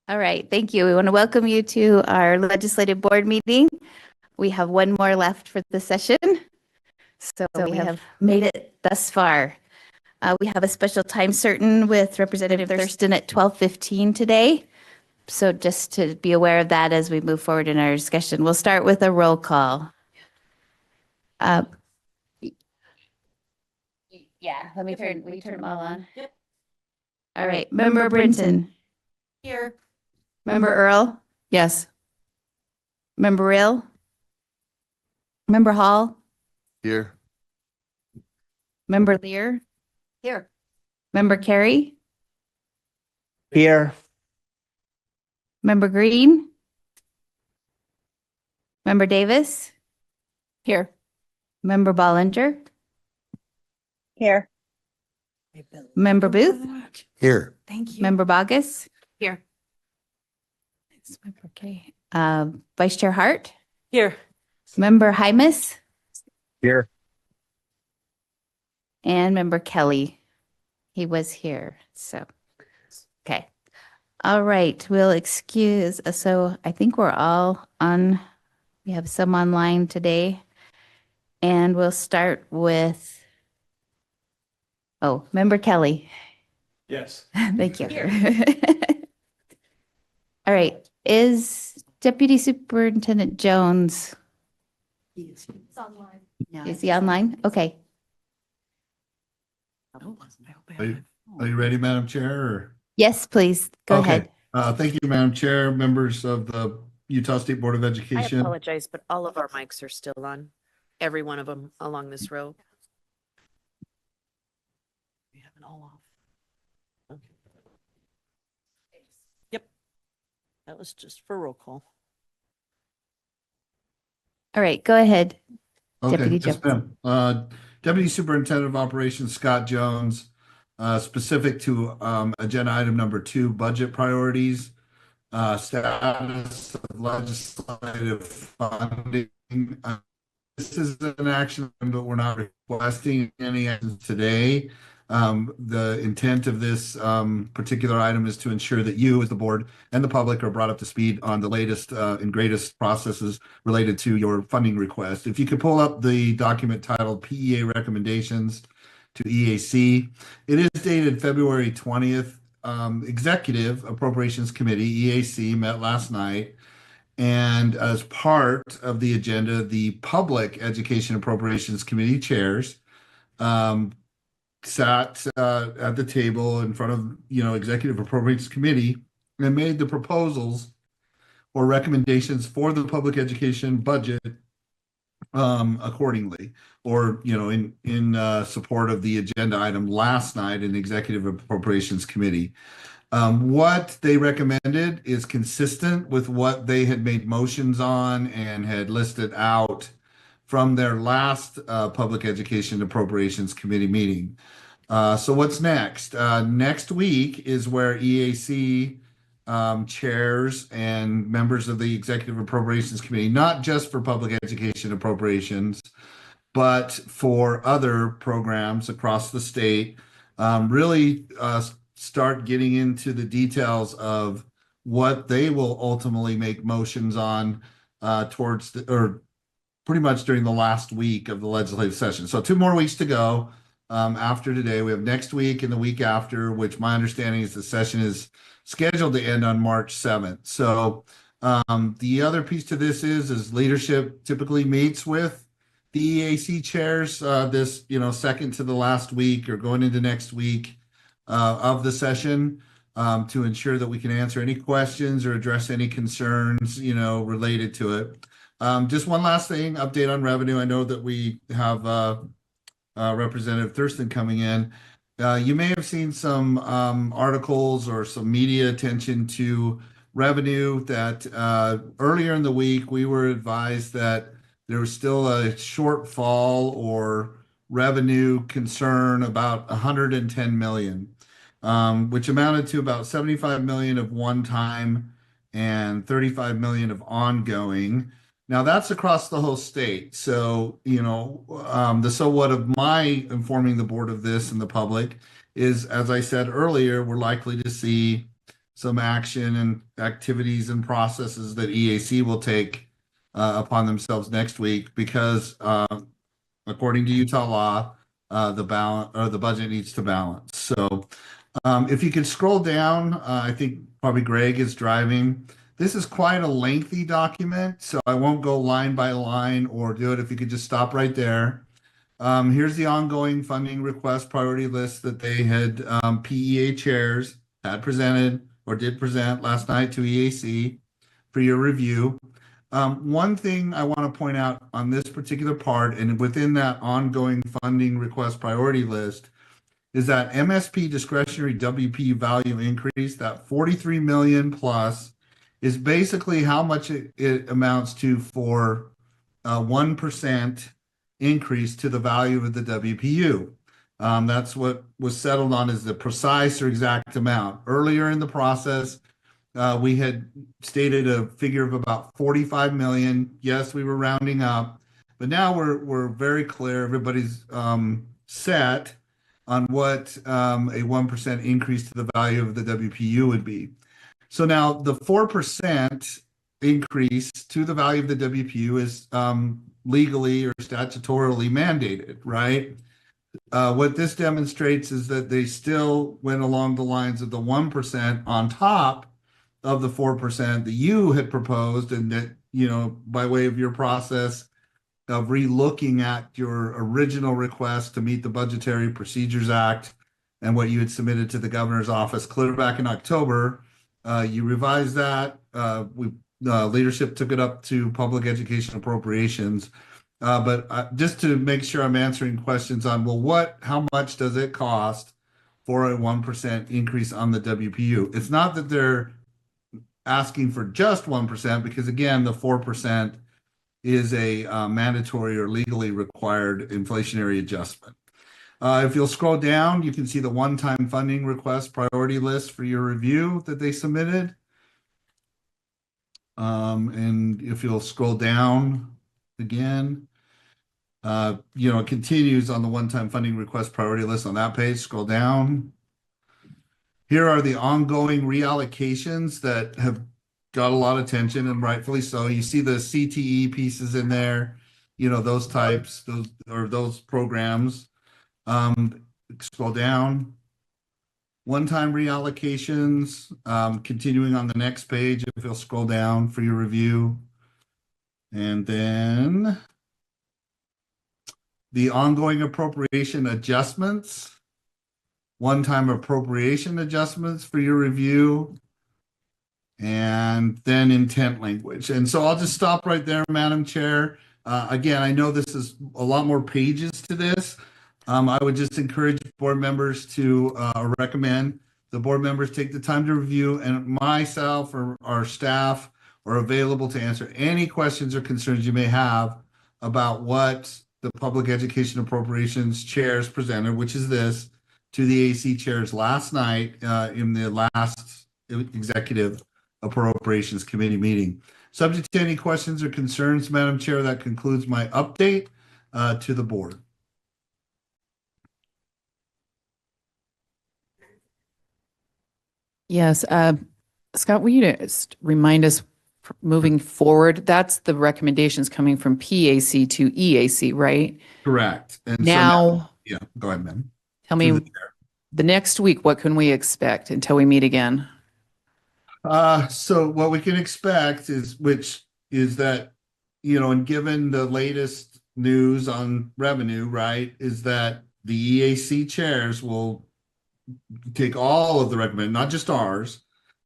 All right, thank you. We want to welcome you to our legislative board meeting. We have one more left for the session, so we have made it thus far. We have a special time certain with Representative Thurston at 12:15 today. So just to be aware of that as we move forward in our discussion. We'll start with a roll call. Uh, Yeah, let me turn them all on. Yep. All right, Member Brinton. Here. Member Earl? Yes. Member Rill? Member Hall? Here. Member Lear? Here. Member Carey? Here. Member Green? Member Davis? Here. Member Bollinger? Here. Member Booth? Here. Thank you. Member Bogus? Here. Okay. Vice Chair Hart? Here. Member Hymas? Here. And Member Kelly. He was here, so, okay. All right, we'll excuse, so I think we're all on, we have some online today. And we'll start with, Member Kelly. Yes. Thank you. All right, is Deputy Superintendent Jones, It's online. is he online? Okay. Are you ready, Madam Chair? Or? Yes, please, go Okay. ahead. Thank you, Madam Chair, members of the Utah State Board of I Education. apologize, but all of our mics are still on. Every one of them along this row. We have it all off. Okay. Yep. That was just for roll call. All right, go ahead. Okay, Deputy yes, ma'am. Deputy Superintendent of Operations Scott Jones, specific to agenda item number 2, budget priorities, status of legislative funding. This is an action, but we're not requesting any action today. The intent of this particular item is to ensure that you, as the board and the public, are brought up to speed on the latest and greatest processes related to your funding request. If you could pull up the document titled PEA Recommendations to EAC, it is dated February 20th. Executive Appropriations Committee, EAC, met last night. And as part of the agenda, the Public Education Appropriations Committee chairs sat at the table in front of, Executive Appropriations Committee and made the proposals or recommendations for the public education budget accordingly, or, in support of the agenda item last night in the Executive Appropriations Committee. What they recommended is consistent with what they had made motions on and had listed out from their last Public Education Appropriations Committee meeting. So what's next? Next week is where EAC chairs and members of the Executive Appropriations Committee, not just for public education appropriations, but for other programs across the state, really start getting into the details of what they will ultimately make motions on towards or pretty much during the last week of the legislative session. So 2 more weeks to go after today. We have next week and the week after, which my understanding is the session is scheduled to end on March 7th. So the other piece to this is leadership typically meets with the EAC chairs this, second to the last week or going into next week of the session to ensure that we can answer any questions or address any concerns, related to it. Just one last thing, update on revenue. I know that we have Representative Thurston coming in. You may have seen some articles or some media attention to revenue that earlier in the week we were advised that there was still a shortfall or revenue concern about 110 million, which amounted to about 75 million of one-time and 35 million of ongoing. Now that's across the whole state. So, the so what of my informing the board of this and the public is, as I said earlier, we're likely to see some action and activities and processes that EAC will take upon themselves next week because according to Utah law, the balance or the budget needs to balance. So if you could scroll down, I think probably Greg is driving. This is quite a lengthy document, so I won't go line by line or do it. If you could just stop right there. Here's the ongoing funding request priority list that they had PEA chairs had presented or did present last night to EAC for your review. One thing I want to point out on this particular part and within that ongoing funding request priority list is that MSP discretionary WP value increase, that 43 million plus, is basically how much it amounts to for a 1% increase to the value of the WPU. That's what was settled on as the precise or exact amount. Earlier in the process, we had stated a figure of about 45 million. Yes, we were rounding up, but now we're very clear. Everybody's set on what a 1% increase to the value of the WPU would be. So now the 4% increase to the value of the WPU is legally or statutorily mandated, right? What this demonstrates is that they still went along the lines of the 1% on top of the 4% that you had proposed, and that, you know, by way of your process of re-looking at your original request to meet the Budgetary Procedures Act and what you had submitted to the governor's office clear back in October, you revised that. Leadership took it up to public education appropriations. But just to make sure I'm answering questions on, well, how much does it cost for a 1% increase on the WPU? It's not that they're asking for just 1%, because again, the 4% is a mandatory or legally required inflationary adjustment. If you'll scroll down, you can see the one-time funding request priority list for your review that they submitted. And if you'll scroll down again, it continues on the one-time funding request priority list on that page. Scroll down. Here are the ongoing reallocations that have got a lot of attention, and rightfully so. You see the CTE pieces in there, those types, those programs. Scroll down. One-time reallocations, continuing on the next page, if you'll scroll down for your review. And then the ongoing appropriation adjustments, one-time appropriation adjustments for your review, and then intent language. And so I'll just stop right there, Madam Chair. Again, I know this is a lot more pages to this. I would just encourage board members to recommend the board members take the time to review, and myself or our staff are available to answer any questions or concerns you may have about what the Public Education Appropriations chairs presented, which is this, to the AC chairs last night in the last Executive Appropriations Committee meeting. Subject to any questions or concerns, Madam Chair, that concludes my update to the board. Yes. Scott, will you just remind us moving forward? That's the recommendations coming from PAC to EAC, right? Correct. And now, yeah, go ahead, ma'am. Tell me the next week, what can we expect until we meet again? So what we can expect is that, and given the latest news on revenue, right, is that the EAC chairs will take all of the recommend, not just ours,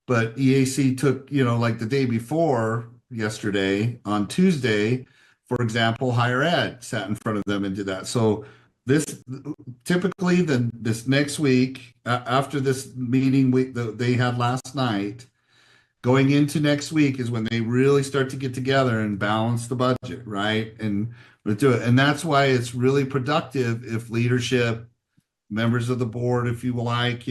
but EAC took, like the day before yesterday on Tuesday, for example, higher ed sat in front of them and did that. So this typically this next week, after this meeting they had last night, going into next week is when they really start to get together and balance the budget, right? And do it. And that's why it's really productive if leadership, members of the board, if you like,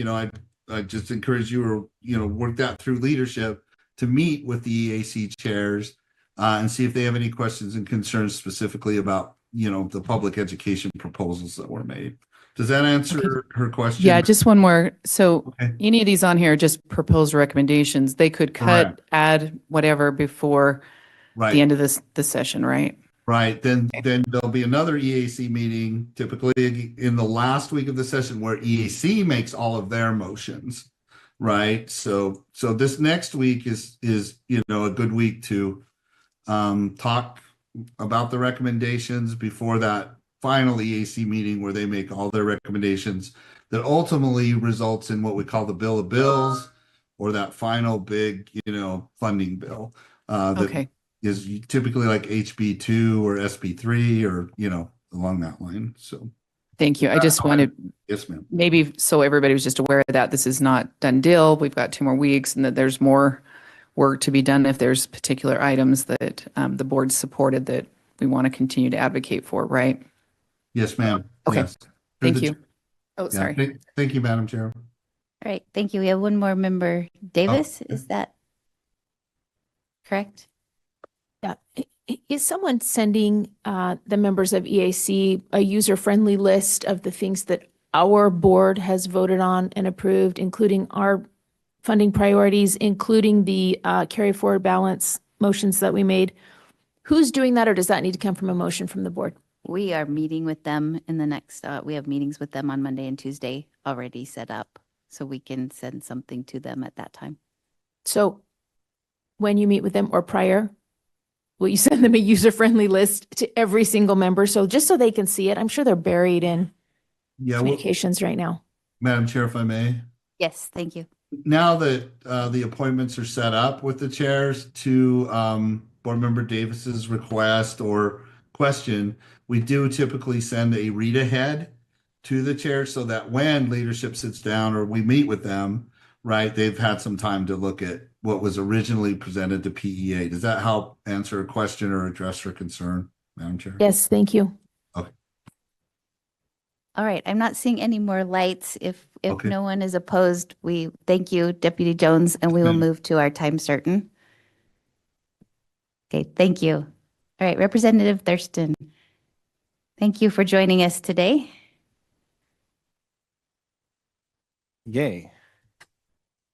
I just encourage you to, work that through leadership to meet with the EAC chairs and see if they have any questions and concerns specifically about, the public education proposals that were made. Does that answer her question? Yeah, just one more. So Okay. any of these on here are just proposed recommendations. They could cut, Correct. add whatever before the Right. end of the session, right? Right, then there'll be another EAC meeting, typically in the last week of the session where EAC makes all of their motions. Right, so this next week is a good week to talk about the recommendations before that final EAC meeting where they make all their recommendations that ultimately results in what we call the bill of bills, or that final big funding bill that Okay, is typically like HB2 or SB3 or along that line. So thank you. I just wanted, yes, ma'am. maybe so everybody was just aware of that this is not done deal. We've got 2 more weeks and that there's more work to be done if there's particular items that the board supported that we want to continue to advocate for, right? Yes, ma'am. Okay. Yes. Thank Through the- you. Oh, yeah, sorry. Thank you, Madam Chair. All right, thank you. We have one more member. Davis, is that correct? Yeah. Is someone sending the members of EAC a user-friendly list of the things that our board has voted on and approved, including our funding priorities, including the carry forward balance motions that we made? Who's doing that, or does that need to come from a motion from the board? We are meeting with them in the next, we have meetings with them on Monday and Tuesday already set up, so we can send something to them at that time. So when you meet with them or prior, will you send them a user-friendly list to every single member? So just so they can see it, I'm sure they're buried in Yeah, well, communications right now. Madam Chair, if I may. Yes, thank you. Now that the appointments are set up with the chairs to Board Member Davis's request or question, we do typically send a read ahead to the chair so that when leadership sits down or we meet with them, right, they've had some time to look at what was originally presented to PEA. Does that help answer a question or address your concern, Madam Chair? Yes, thank you. All right, I'm not seeing any more lights. If Okay. no one is opposed, we thank you, Deputy Jones, and we will Okay. move to our time certain. Okay, thank you. All right, Representative Thurston, thank you for joining us today. Yay.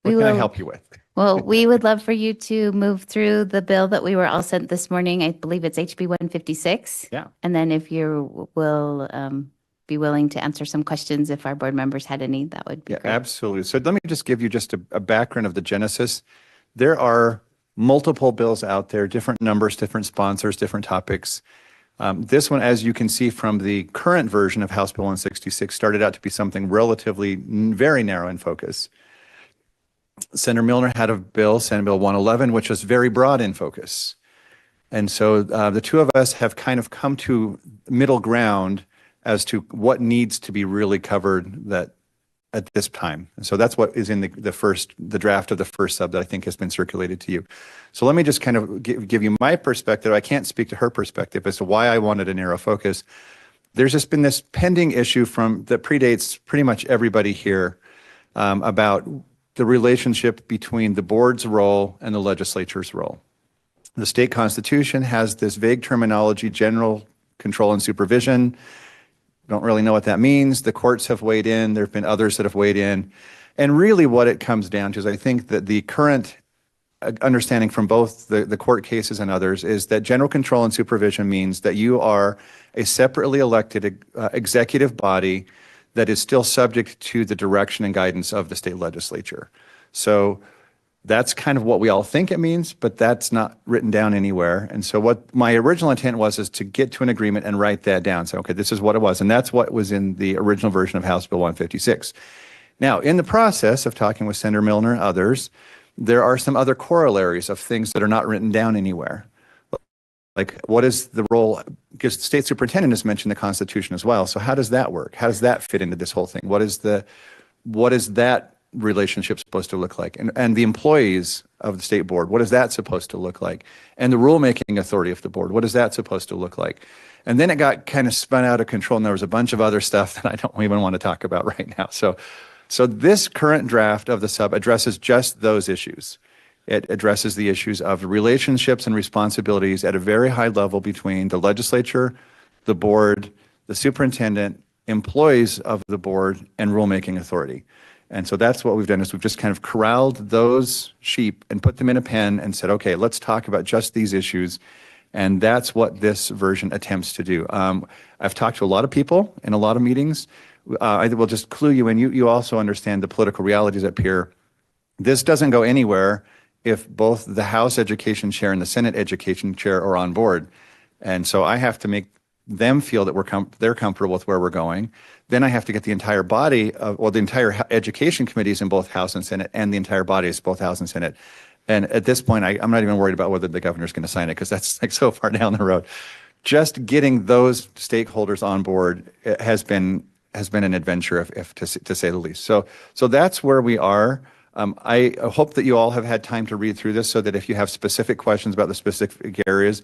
We What can I will- help you with? Well, we would love for you to move through the bill that we were all sent this morning. I believe it's HB 156. Yeah. And then if you will be willing to answer some questions, if our board members had any, that would be Yeah, great. absolutely. So let me just give you just a background of the genesis. There are multiple bills out there, different numbers, different sponsors, different topics. This one, as you can see from the current version of House Bill 166, started out to be something relatively very narrow in focus. Senator Milner had a bill, Senate Bill 111, which was very broad in focus. And so the two of us have kind of come to middle ground as to what needs to be really covered that at this time. And so that's what is in the draft of the first sub that I think has been circulated to you. So let me just kind of give you my perspective. I can't speak to her perspective as to why I wanted a narrow focus. There's just been this pending issue that predates pretty much everybody here about the relationship between the board's role and the legislature's role. The state constitution has this vague terminology, general control and supervision. Don't really know what that means. The courts have weighed in. There have been others that have weighed in. And really what it comes down to is I think that the current understanding from both the court cases and others is that general control and supervision means that you are a separately elected executive body that is still subject to the direction and guidance of the state legislature. So that's kind of what we all think it means, but that's not written down anywhere. And so what my original intent was is to get to an agreement and write that down. So, okay, this is what it was. And that's what was in the original version of House Bill 156. Now, in the process of talking with Senator Milner and others, there are some other corollaries of things that are not written down anywhere. Like, what is the role? Because the state superintendent has mentioned the Constitution as well. So how does that work? How does that fit into this whole thing? What is that relationship supposed to look like? And the employees of the state board, what is that supposed to look like? And the rulemaking authority of the board, what is that supposed to look like? And then it got kind of spun out of control, and there was a bunch of other stuff that I don't even want to talk about right now. So this current draft of the sub addresses just those issues. It addresses the issues of relationships and responsibilities at a very high level between the legislature, the board, the superintendent, employees of the board and rulemaking authority. And so that's what we've done, is we've just kind of corralled those sheep and put them in a pen and said, okay, let's talk about just these issues. And that's what this version attempts to do. I've talked to a lot of people in a lot of meetings. I will just clue you in. You also understand the political realities up here. This doesn't go anywhere if both the House Education Chair and the Senate Education Chair are on board. And so I have to make them feel that they're comfortable with where we're going. Then I have to get the entire body the entire Education Committees in both House and Senate, and the entire bodies, both House and Senate. And at this point, I'm not even worried about whether the governor's going to sign it, because that's like so far down the road. Just getting those stakeholders on board has been an adventure, if to say the least. So that's where we are. I hope that you all have had time to read through this, so that if you have specific questions about the specific areas,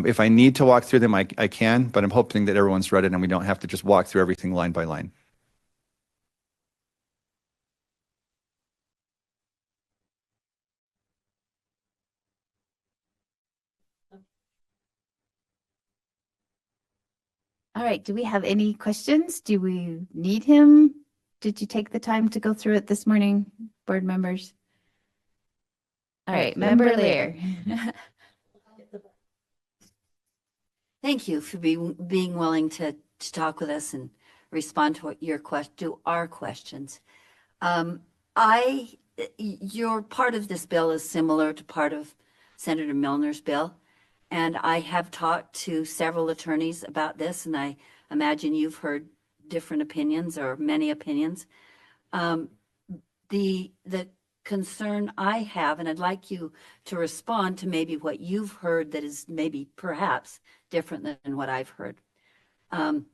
if I need to walk through them, I can, but I'm hoping that everyone's read it and we don't have to just walk through everything line by line. All right, do we have any questions? Do we need him? Did you take the time to go through it this morning, board members? All right, Member Lear. Thank you for being willing to talk with us and respond to our questions. Your part of this bill is similar to part of Senator Milner's bill. And I have talked to several attorneys about this, and I imagine you've heard different opinions or many opinions. The concern I have, and I'd like you to respond to maybe what you've heard that is maybe perhaps different than what I've heard. And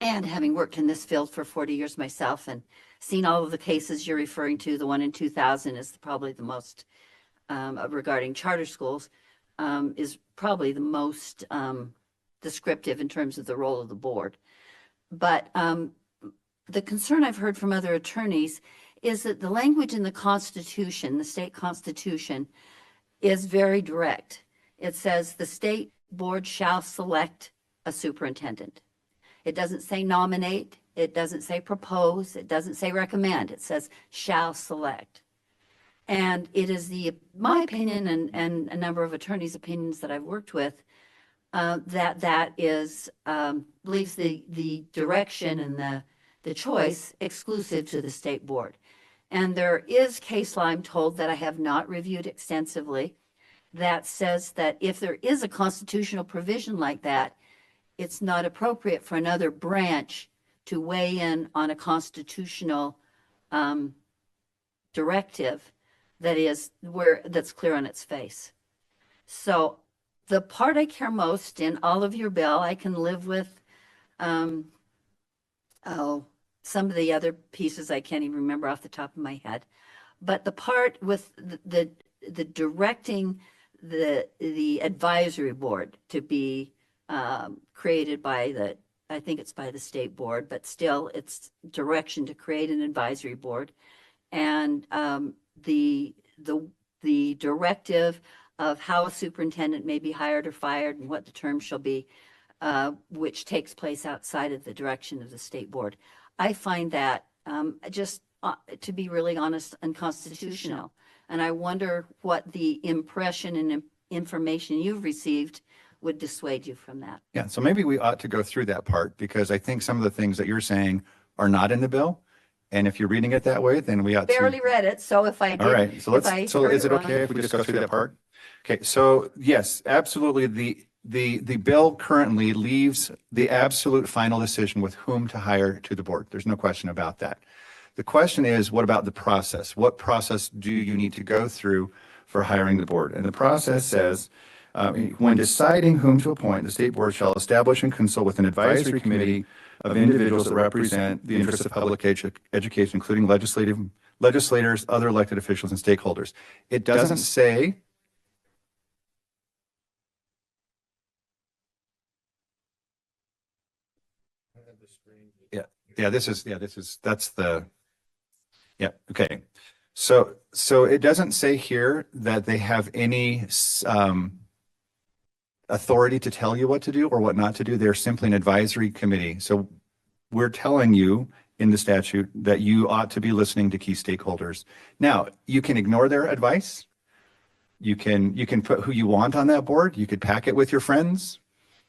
having worked in this field for 40 years myself and seen all of the cases you're referring to, the one in 2000 is probably the most regarding charter schools. Is probably the most descriptive in terms of the role of the board. But the concern I've heard from other attorneys is that the language in the Constitution, the state Constitution, is very direct. It says the state board shall select a superintendent. It doesn't say nominate, it doesn't say propose, it doesn't say recommend, it says shall select. And it is my opinion and a number of attorneys' opinions that I've worked with, that is leaves the direction and the choice exclusive to the state board. And there is case law, I'm told, that I have not reviewed extensively, that says that if there is a constitutional provision like that, it's not appropriate for another branch to weigh in on a constitutional directive that's clear on its face. So the part I care most in all of your bill, I can live with, some of the other pieces I can't even remember off the top of my head. But the part with the directing the advisory board to be created by I think it's by the state board, but still it's direction to create an advisory board. And the directive of how a superintendent may be hired or fired and what the term shall be, which takes place outside of the direction of the state board. I find that just to be really honest, unconstitutional. And I wonder what the impression and information you've received would dissuade you from that. Yeah, so maybe we ought to go through that part, because I think some of the things that you're saying are not in the bill. And if you're reading it that way, then we ought to. Barely read it, so if I did. All right, so is it okay if we just go through that part? Okay, so yes, absolutely. The bill currently leaves the absolute final decision with whom to hire to the board. There's no question about that. The question is, what about the process? What process do you need to go through for hiring the board? And the process says, when deciding whom to appoint, the state board shall establish and consult with an advisory committee of individuals that represent the interests of public education, including legislators, other elected officials, and stakeholders. It doesn't say okay. So it doesn't say here that they have any authority to tell you what to do or what not to do. They're simply an advisory committee. So we're telling you in the statute that you ought to be listening to key stakeholders. Now, you can ignore their advice. You can put who you want on that board. You could pack it with your friends.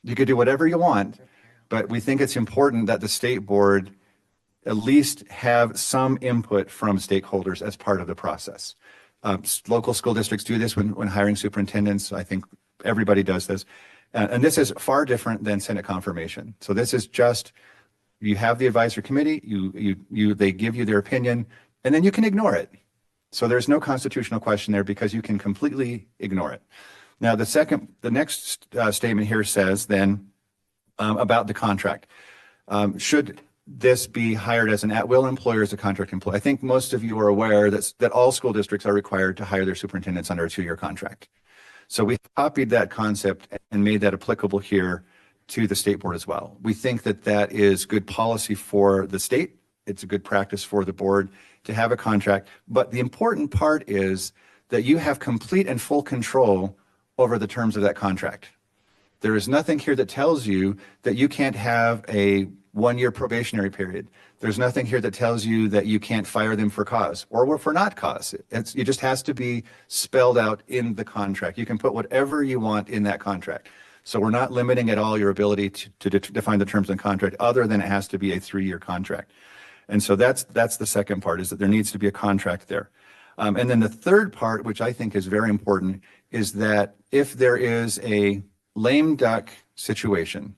You could do whatever you want. But we think it's important that the state board at least have some input from stakeholders as part of the process. Local school districts do this when hiring superintendents. I think everybody does this. And this is far different than Senate confirmation. So this is just, you have the advisory committee, they give you their opinion, and then you can ignore it. So there's no constitutional question there because you can completely ignore it. Now, the next statement here says then about the contract. Should this be hired as an at-will employer, as a contract employee? I think most of you are aware that all school districts are required to hire their superintendents under a 2-year contract. So we copied that concept and made that applicable here to the state board as well. We think that that is good policy for the state. It's a good practice for the board to have a contract. But the important part is that you have complete and full control over the terms of that contract. There is nothing here that tells you that you can't have a 1-year probationary period. There's nothing here that tells you that you can't fire them for cause or for not cause. It just has to be spelled out in the contract. You can put whatever you want in that contract. So we're not limiting at all your ability to define the terms of the contract, other than it has to be a 3-year contract. And so that's the second part, is that there needs to be a contract there. And then the third part, which I think is very important, is that if there is a lame duck situation,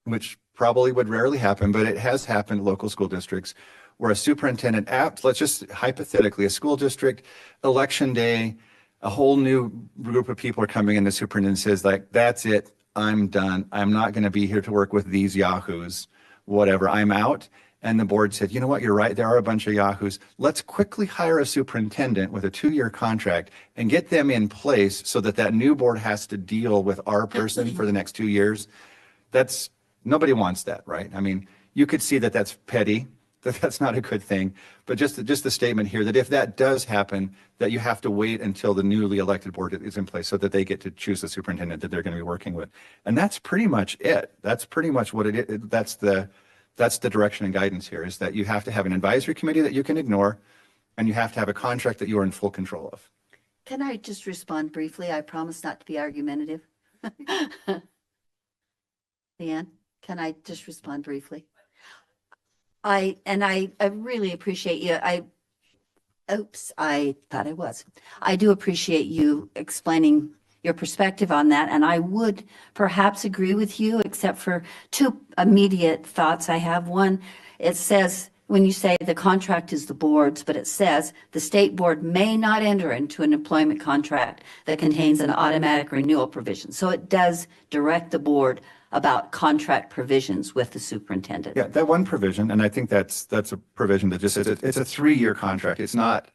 which probably would rarely happen, but it has happened in local school districts, where a superintendent let's just hypothetically, a school district, election day, a whole new group of people are coming in, the superintendent says, like, that's it, I'm done. I'm not going to be here to work with these yahoos, whatever, I'm out. And the board said, you know what, you're right, there are a bunch of yahoos. Let's quickly hire a superintendent with a 2-year contract and get them in place so that new board has to deal with our person for the next 2 years. Nobody wants that, right? I mean, you could see that that's petty, that's not a good thing. But just the statement here that if that does happen, that you have to wait until the newly elected board is in place so that they get to choose the superintendent that they're going to be working with. And that's pretty much it. That's pretty much what it is. That's the direction and guidance here, is that you have to have an advisory committee that you can ignore, and you have to have a contract that you are in full control of. Can I just respond briefly? I promise not to be argumentative. Leanne, can I just respond briefly? I really appreciate you. I thought I was. I do appreciate you explaining your perspective on that, and I would perhaps agree with you, except for 2 immediate thoughts I have. One, it says, when you say the contract is the board's, but it says the state board may not enter into an employment contract that contains an automatic renewal provision. So it does direct the board about contract provisions with the superintendent. Yeah, that one provision, and I think that's a provision that just says it's a 3-year contract. It's not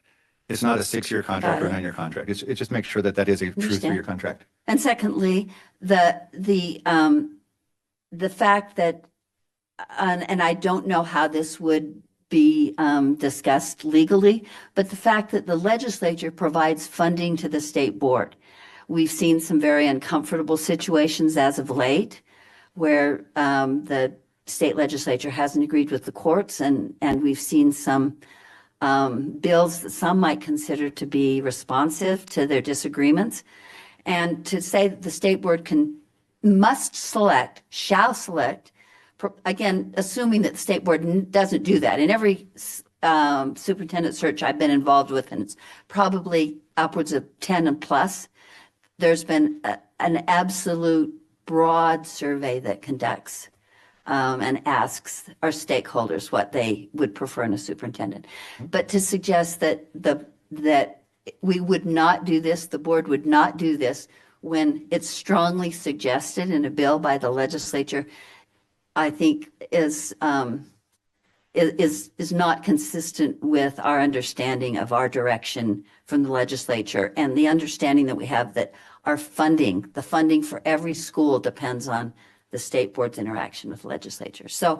a 6-year contract or a 9-year contract. It just makes sure that is a true 3-year contract. And secondly, the fact that, and I don't know how this would be discussed legally, but the fact that the legislature provides funding to the state board. We've seen some very uncomfortable situations as of late, where the state legislature hasn't agreed with the courts, and we've seen some bills that some might consider to be responsive to their disagreements. And to say that the state board shall select, again, assuming that the state board doesn't do that. In every superintendent search I've been involved with, and it's probably upwards of 10 and plus, there's been an absolute broad survey that conducts and asks our stakeholders what they would prefer in a superintendent. But to suggest that we would not do this, the board would not do this, when it's strongly suggested in a bill by the legislature, I think is not consistent with our understanding of our direction from the legislature, and the understanding that we have that our funding, the funding for every school, depends on the state board's interaction with the legislature. So,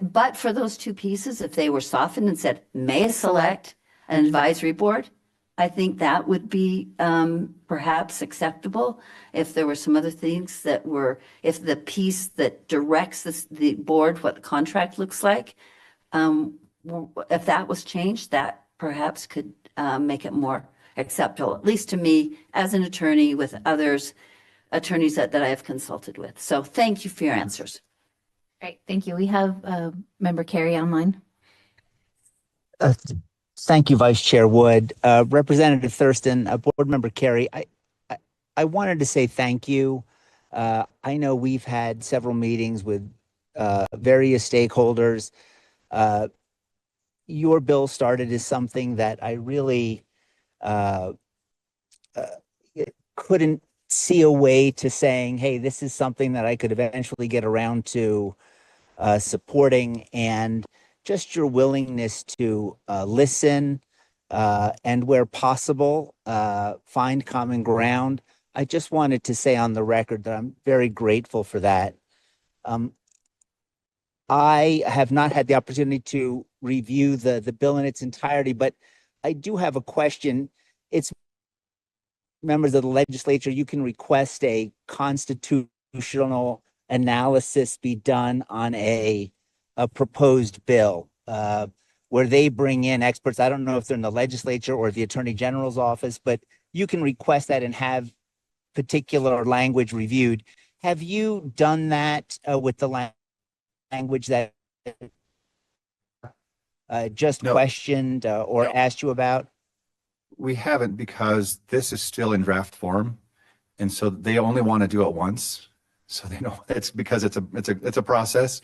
but for those 2 pieces, if they were softened and said, may select an advisory board, I think that would be perhaps acceptable if there were some other things that were, if the piece that directs the board, what the contract looks like, if that was changed, that perhaps could make it more acceptable, at least to me as an attorney with others, attorneys that I have consulted with. So thank you for your answers. Great, thank you. We have Member Carey online. Uh, Thank you, Vice Chair Wood. Representative Thurston, Board Member Carey, I wanted to say thank you. I know we've had several meetings with various stakeholders. Your bill started as something that I really couldn't see a way to saying, hey, this is something that I could eventually get around to supporting, and just your willingness to listen and where possible, find common ground. I just wanted to say on the record that I'm very grateful for that. I have not had the opportunity to review the bill in its entirety, but I do have a question. It's members of the legislature, you can request a constitutional analysis be done on a proposed bill where they bring in experts. I don't know if they're in the legislature or the Attorney General's office, but you can request that and have particular language reviewed. Have you done that with the language that just No. questioned or No. asked you about? We haven't, because this is still in draft form. And so they only want to do it once. So they know it's because it's a process.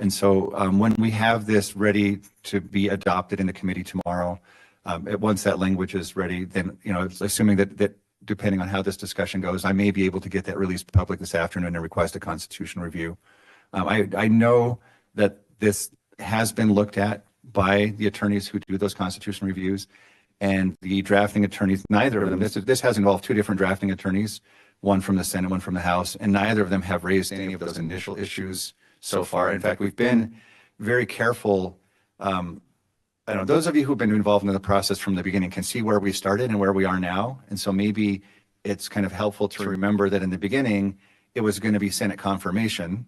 And so when we have this ready to be adopted in the committee tomorrow, once that language is ready, then, assuming that depending on how this discussion goes, I may be able to get that released public this afternoon and request a constitutional review. I know that this has been looked at by the attorneys who do those constitutional reviews, and the drafting attorneys, neither of them, this has involved two different drafting attorneys, one from the Senate, one from the House, and neither of them have raised any of those initial issues so far. In fact, we've been very careful. I don't know, those of you who've been involved in the process from the beginning can see where we started and where we are now. And so maybe it's kind of helpful to remember that in the beginning, it was going to be Senate confirmation.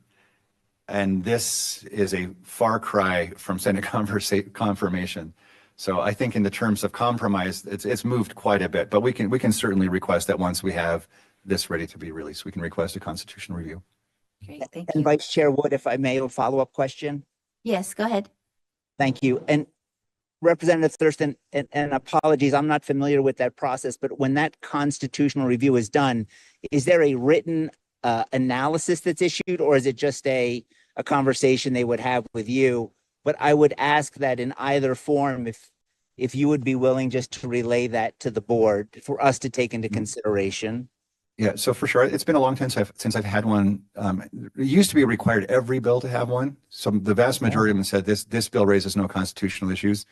And this is a far cry from Senate confirmation. So I think in the terms of compromise, it's moved quite a bit, but we can certainly request that once we have this ready to be released, we can request a constitutional review. Great, thank And you. Vice Chair Wood, if I may, a follow-up question. Yes, go ahead. Thank you. And Representative Thurston, and apologies, I'm not familiar with that process, but when that constitutional review is done, is there a written analysis that's issued, or is it just a conversation they would have with you? But I would ask that in either form, if you would be willing just to relay that to the board for us to take into consideration. Yeah, so for sure, it's been a long time since I've had one. It used to be required every bill to have one. So the vast majority of them said this bill raises no constitutional issues.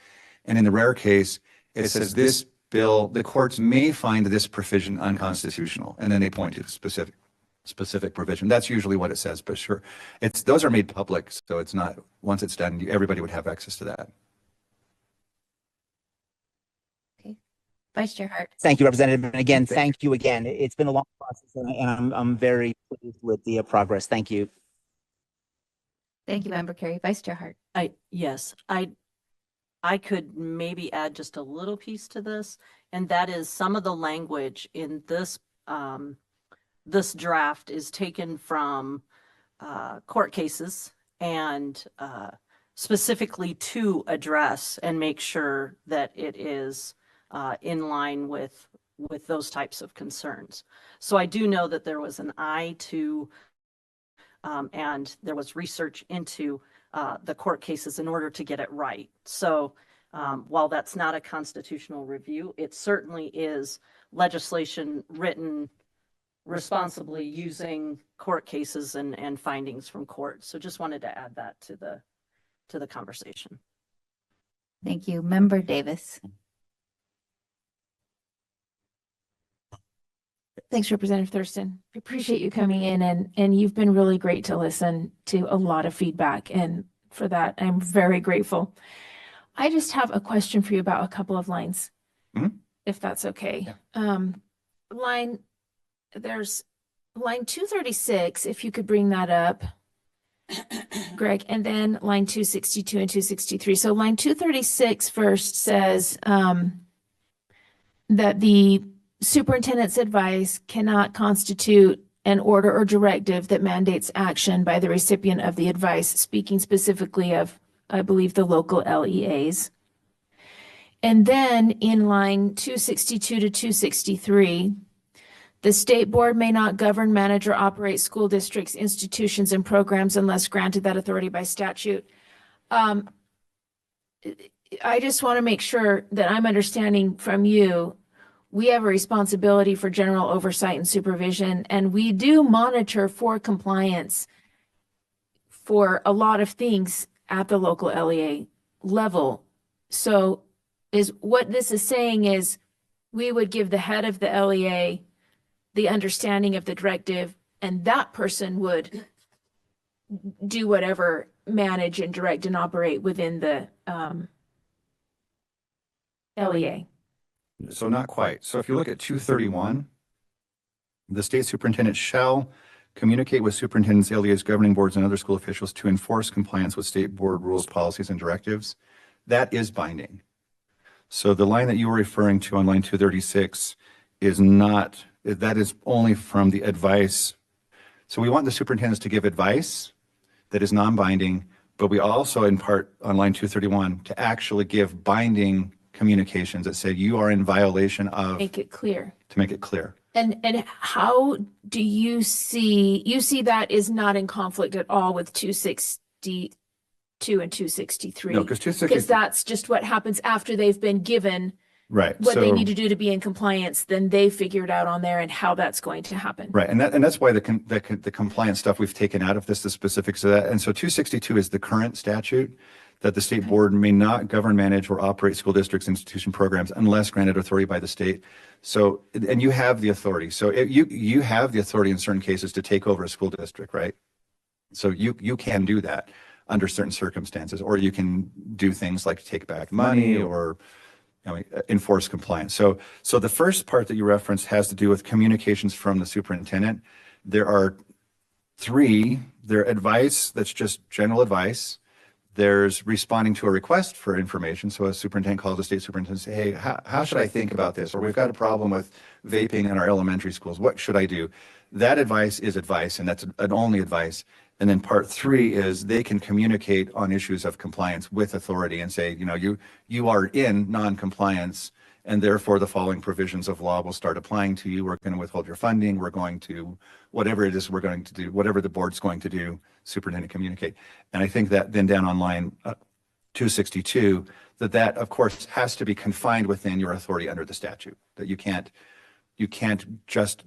And in the rare case, it says this bill, the courts may find this provision unconstitutional. And then they point to the specific provision. That's usually what it says, but sure. Those are made public. So it's not, once it's done, everybody would have access to that. Vice Chair Hart. Thank you, Representative. And again, thank you again. It's been a long process, and I'm very pleased with the progress. Thank you. Thank you, Member Carey. Vice Chair Hart. Yes, I could maybe add just a little piece to this, and that is some of the language in this this draft is taken from court cases and specifically to address and make sure that it is in line with those types of concerns. So I do know that there was an eye to and there was research into the court cases in order to get it right. So while that's not a constitutional review, it certainly is legislation written responsibly using court cases and findings from court. So just wanted to add that to the conversation. Thank you. Member Davis. Thanks, Representative Thurston. I appreciate you coming in, and you've been really great to listen to a lot of feedback. And for that, I'm very grateful. I just have a question for you about a couple of lines. Mhm. if that's okay. Yeah. There's line 236, if you could bring that up, Greg, and then line 262 and 263. So line 236 first says that the superintendent's advice cannot constitute an order or directive that mandates action by the recipient of the advice, speaking specifically of, I believe, the local LEAs. And then in line 262 to 263, the state board may not govern, manage, or operate school districts, institutions, and programs unless granted that authority by statute. I just want to make sure that I'm understanding from you, we have a responsibility for general oversight and supervision, and we do monitor for compliance for a lot of things at the local LEA level. So what this is saying is we would give the head of the LEA the understanding of the directive, and that person would do whatever, manage and direct and operate within the LEA. So not quite. So if you look at 231, the state superintendent shall communicate with superintendents, LEAs, governing boards, and other school officials to enforce compliance with state board rules, policies, and directives. That is binding. So the line that you were referring to on line 236 is not, that is only from the advice. So we want the superintendents to give advice that is non-binding, but we also, in part on line 231, to actually give binding communications that say you are in violation of, Make it clear. to make it clear. And how do you see that is not in conflict at all with 262 and 263? No, because 260, Because that's just what happens after they've been given right. what they So- need to do to be in compliance, then they figure it out on there and how that's going to happen. Right, and that's why the compliance stuff we've taken out of this, the specifics of that. And so 262 is the current statute that the state board may not govern, manage, or operate school districts, institution programs unless granted authority by the state. So, and you have the authority. So you have the authority in certain cases to take over a school district, right? So you can do that under certain circumstances, or you can do things like take back money or enforce compliance. So the first part that you referenced has to do with communications from the superintendent. There are three. There's advice that's just general advice. There's responding to a request for information. So a superintendent calls the state superintendent and say, hey, how should I think about this? Or we've got a problem with vaping in our elementary schools. What should I do? That advice is advice, and that's an only advice. And then part three is they can communicate on issues of compliance with authority and say, you are in non-compliance, and therefore the following provisions of law will start applying to you. We're going to withhold your funding. We're going to, whatever it is we're going to do, whatever the board's going to do, superintendent communicate. And I think that then down on line 262, that of course has to be confined within your authority under the statute, that you can't just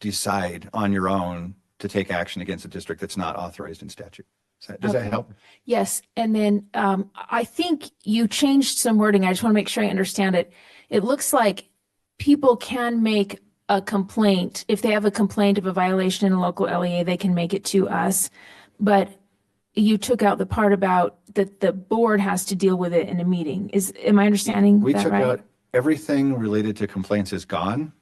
decide on your own to take action against a district that's not authorized in statute. Does that help? Yes, and then I think you changed some wording. I just want to make sure I understand it. It looks like people can make a complaint. If they have a complaint of a violation in a local LEA, they can make it to us. But you took out the part about that the board has to deal with it in a meeting. Am I understanding We that took right? out everything related to complaints is gone.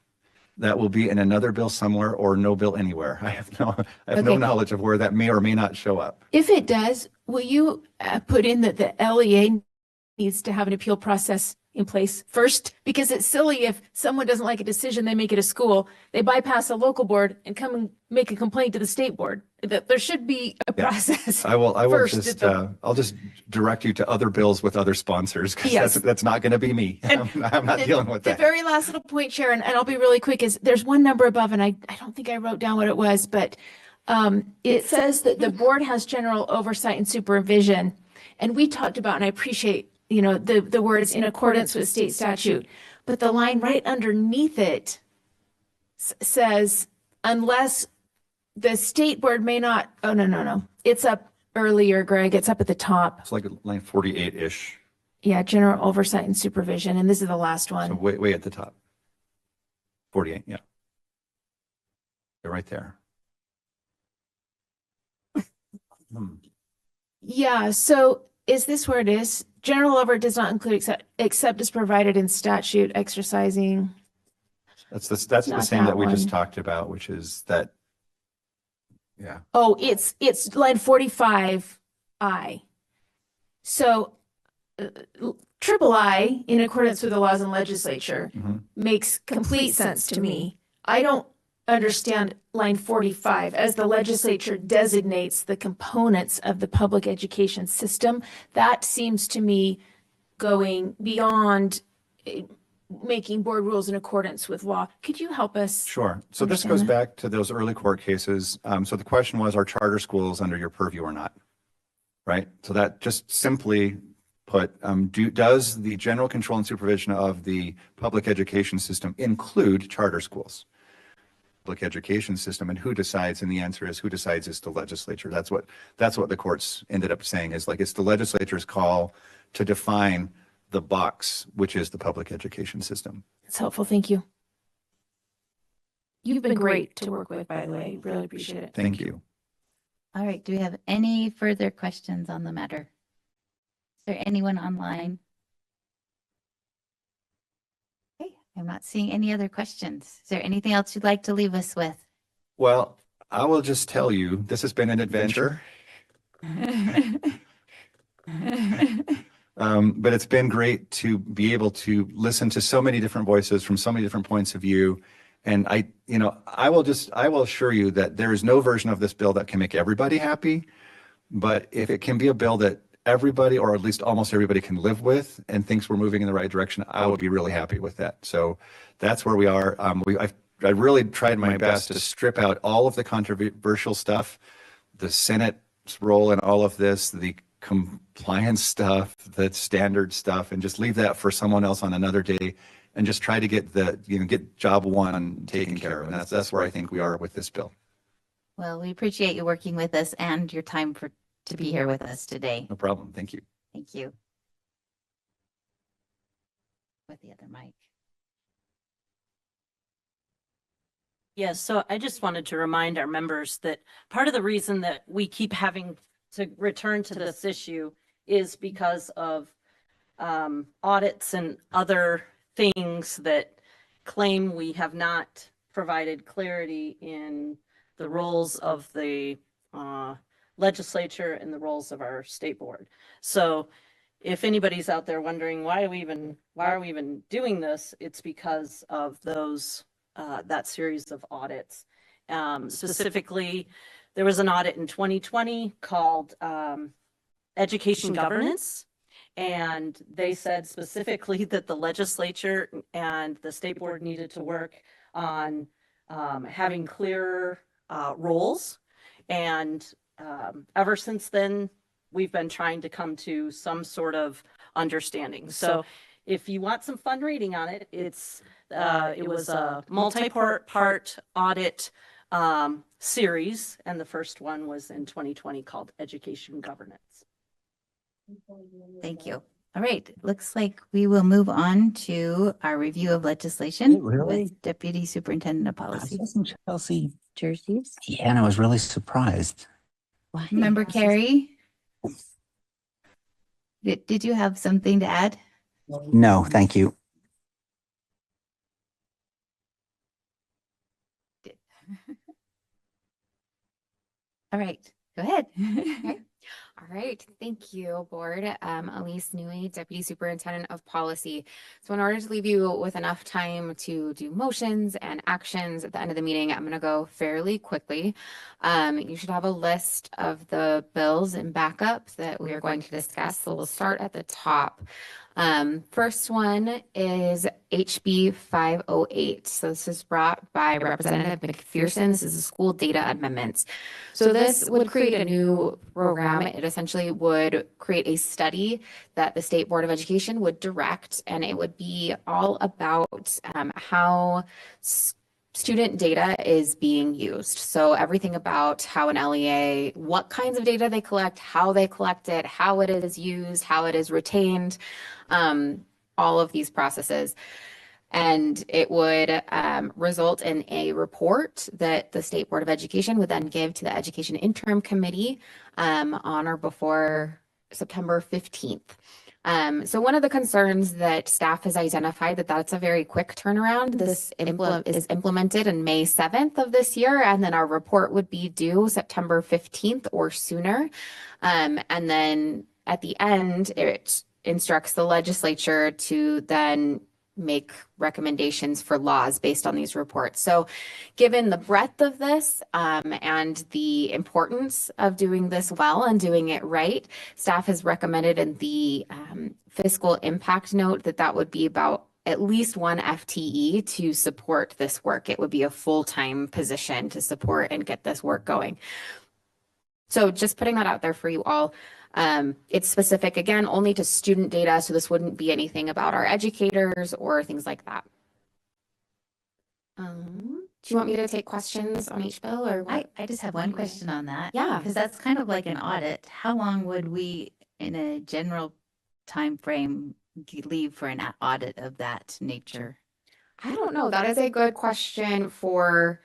That will be in another bill somewhere or no bill anywhere. I have no Okay. knowledge of where that may or may not show up. If it does, will you put in that the LEA needs to have an appeal process in place first? Because it's silly if someone doesn't like a decision, they make it a school, they bypass a local board and come and make a complaint to the state board. That there should be a Yeah. process. I will First, just, I'll just direct you to other bills with other sponsors, because Yes. that's not going to be me. I'm not dealing with The that. very last little point, Sharon, and I'll be really quick, is there's one number above, and I don't think I wrote down what it was, but it says that the board has general oversight and supervision. And we talked about, and I appreciate, the words in accordance with state statute, but the line right underneath it says, unless the state board may not, oh, no. It's up earlier, Greg. It's up at the top. It's like line 48-ish, Yeah, general oversight and supervision. And this is the last one. so way at the top. 48, yeah. They're right there. Yeah, so is this where it is? general override does not include except as provided in statute exercising. That's the Not same that that we just one. talked about, which is that, yeah. Oh, it's line 45I. So triple I, in accordance with the laws and legislature, Mhm. makes complete sense to me. I don't understand line 45 as the legislature designates the components of the public education system. That seems to me going beyond making board rules in accordance with law. Could you help us? Sure. So this Understand goes that. back to those early court cases. So the question was, are charter schools under your purview or not? Right? So that just simply put, does the general control and supervision of the public education system include charter schools? Public education system, and who decides? And the answer is, who decides is the legislature. That's what the courts ended up saying, is like, it's the legislature's call to define the box, which is the public education system. It's helpful. Thank you. You've been great to work with, by the way. Really appreciate it. Thank you. All right, do we have any further questions on the matter? Is there anyone online? Okay, I'm not seeing any other questions. Is there anything else you'd like to leave us with? Well, I will just tell you, this has been an adventure. But it's been great to be able to listen to so many different voices from so many different points of view. And I will assure you that there is no version of this bill that can make everybody happy. But if it can be a bill that everybody, or at least almost everybody, can live with and thinks we're moving in the right direction, I would be really happy with that. So that's where we are. I really tried my best to strip out all of the controversial stuff, the Senate's role in all of this, the compliance stuff, the standard stuff, and just leave that for someone else on another day, and just try to get get job one taken care of. And that's where I think we are with this bill. Well, we appreciate you working with us and your time to be here with us today. No problem. Thank you. Thank you. With the other mic. Yes, so I just wanted to remind our members that part of the reason that we keep having to return to this issue is because of audits and other things that claim we have not provided clarity in the roles of the legislature and the roles of our state board. So if anybody's out there wondering why are we even doing this, it's because of those that series of audits. Specifically, there was an audit in 2020 called Education Governance. And they said specifically that the legislature and the state board needed to work on having clearer roles. And ever since then, we've been trying to come to some sort of understanding. So if you want some fun reading on it, it was a multi-part audit series, and the first one was in 2020 called Education Governance. Thank you. All right, looks like we will move on to our review of legislation Wait, really? with Deputy Superintendent of Policy. Chelsea. Jerseys. Yeah, and I was really surprised. Member Carey? Did you have something to add? No, thank you. All right, go ahead. All right, thank you, Board. Elise Newey, Deputy Superintendent of Policy. So in order to leave you with enough time to do motions and actions at the end of the meeting, I'm going to go fairly quickly. You should have a list of the bills and backups that we are going to discuss. So we'll start at the top. First one is HB 508. So this is brought by Representative McPherson. This is a school data amendments. So this would create a new program. It essentially would create a study that the State Board of Education would direct, and it would be all about how student data is being used. So everything about how an LEA, what kinds of data they collect, how they collect it, how it is used, how it is retained, all of these processes. And it would result in a report that the State Board of Education would then give to the Education Interim Committee on or before September 15th. So one of the concerns that staff has identified that's a very quick turnaround. This is implemented in May 7th of this year, and then our report would be due September 15th or sooner. And then at the end, it instructs the legislature to then make recommendations for laws based on these reports. So given the breadth of this and the importance of doing this well and doing it right, staff has recommended in the fiscal impact note that would be about at least one FTE to support this work. It would be a full-time position to support and get this work going. So just putting that out there for you all. It's specific, again, only to student data, so this wouldn't be anything about our educators or things like that. Do you want me to take questions on each bill or what? I just have one question on that. Yeah. Because that's kind of like an audit. How long would we, in a general time frame, leave for an audit of that nature? I don't know. That is a good question for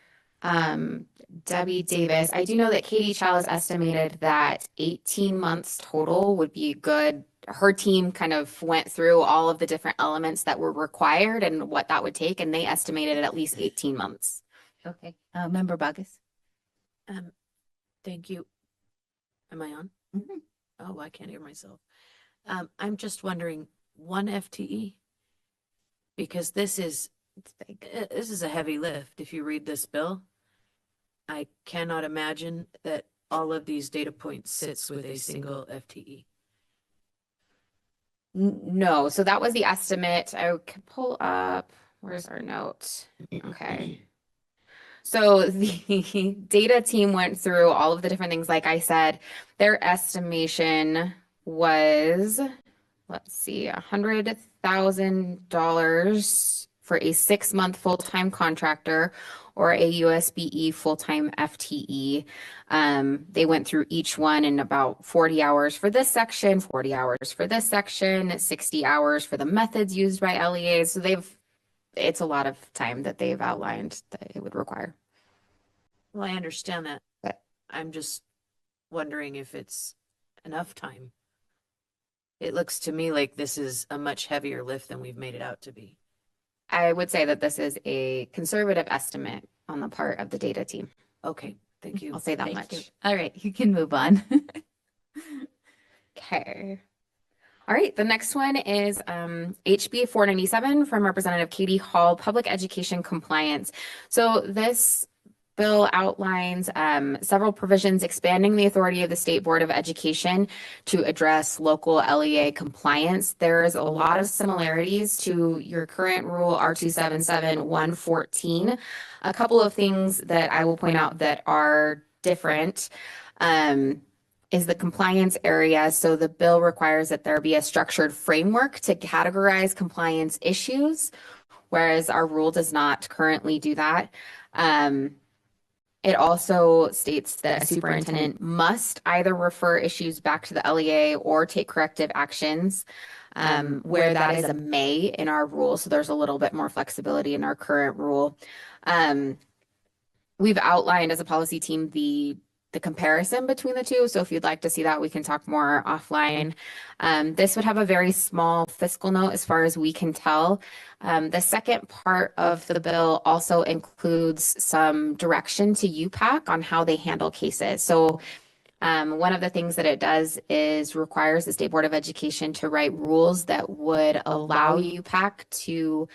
Debbie Davis. I do know that Katie Chow has estimated that 18 months total would be good. Her team kind of went through all of the different elements that were required and what that would take, and they estimated at least 18 months. Okay. Member Bogus? Thank you. Am I on? Mhm. Oh, I can't hear myself. I'm just wondering, one FTE? Because this is It's big. this is a heavy lift. If you read this bill, I cannot imagine that all of these data points sits with a single FTE. No, so that was the estimate. I can pull up, where's our note? Okay. So the data team went through all of the different things. Like I said, their estimation was, let's see, $100,000 for a 6-month full-time contractor or a USBE full-time FTE. They went through each one in about 40 hours for this section, 40 hours for this section, 60 hours for the methods used by LEAs. So it's a lot of time that they've outlined that it would require. Well, I understand that, But- I'm just wondering if it's enough time. It looks to me like this is a much heavier lift than we've made it out to be. I would say that this is a conservative estimate on the part of the data team. Okay, thank you. I'll say that Thank much. you. All right, you can move on. Okay. All right, the next one is HB 497 from Representative Katie Hall, Public Education Compliance. So this bill outlines several provisions expanding the authority of the State Board of Education to address local LEA compliance. There's a lot of similarities to your current rule R277-114. A couple of things that I will point out that are different is the compliance area. So the bill requires that there be a structured framework to categorize compliance issues, whereas our rule does not currently do that. It also states that a superintendent must either refer issues back to the LEA or take corrective actions, where that is a may in our rule. So there's a little bit more flexibility in our current rule. We've outlined as a policy team the comparison between the two. So if you'd like to see that, we can talk more offline. This would have a very small fiscal note as far as we can tell. The second part of the bill also includes some direction to UPAC on how they handle cases. So one of the things that it does is requires the State Board of Education to write rules that would allow UPAC to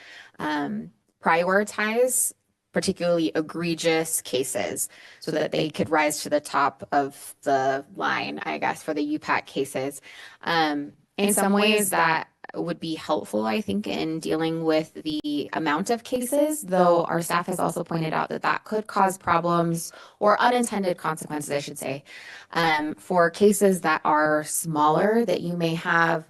prioritize particularly egregious cases so that they could rise to the top of the line, I guess, for the UPAC cases. In some ways that would be helpful, I think, in dealing with the amount of cases, though our staff has also pointed out that could cause problems or unintended consequences, I should say, for cases that are smaller, that you may have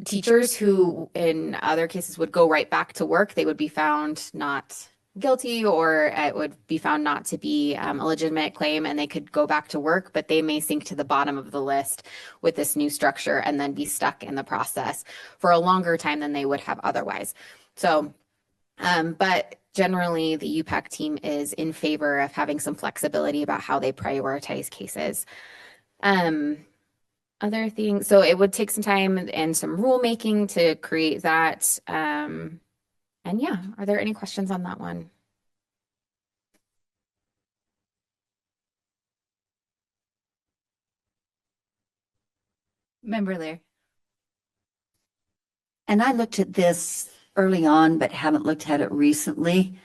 teachers who in other cases would go right back to work. They would be found not guilty, or it would be found not to be a legitimate claim, and they could go back to work, but they may sink to the bottom of the list with this new structure and then be stuck in the process for a longer time than they would have otherwise. So, but generally the UPAC team is in favor of having some flexibility about how they prioritize cases. Other things, so it would take some time and some rulemaking to create that. And yeah, are there any questions on that one? Member Lear. And I looked at this early on, but haven't looked at it recently.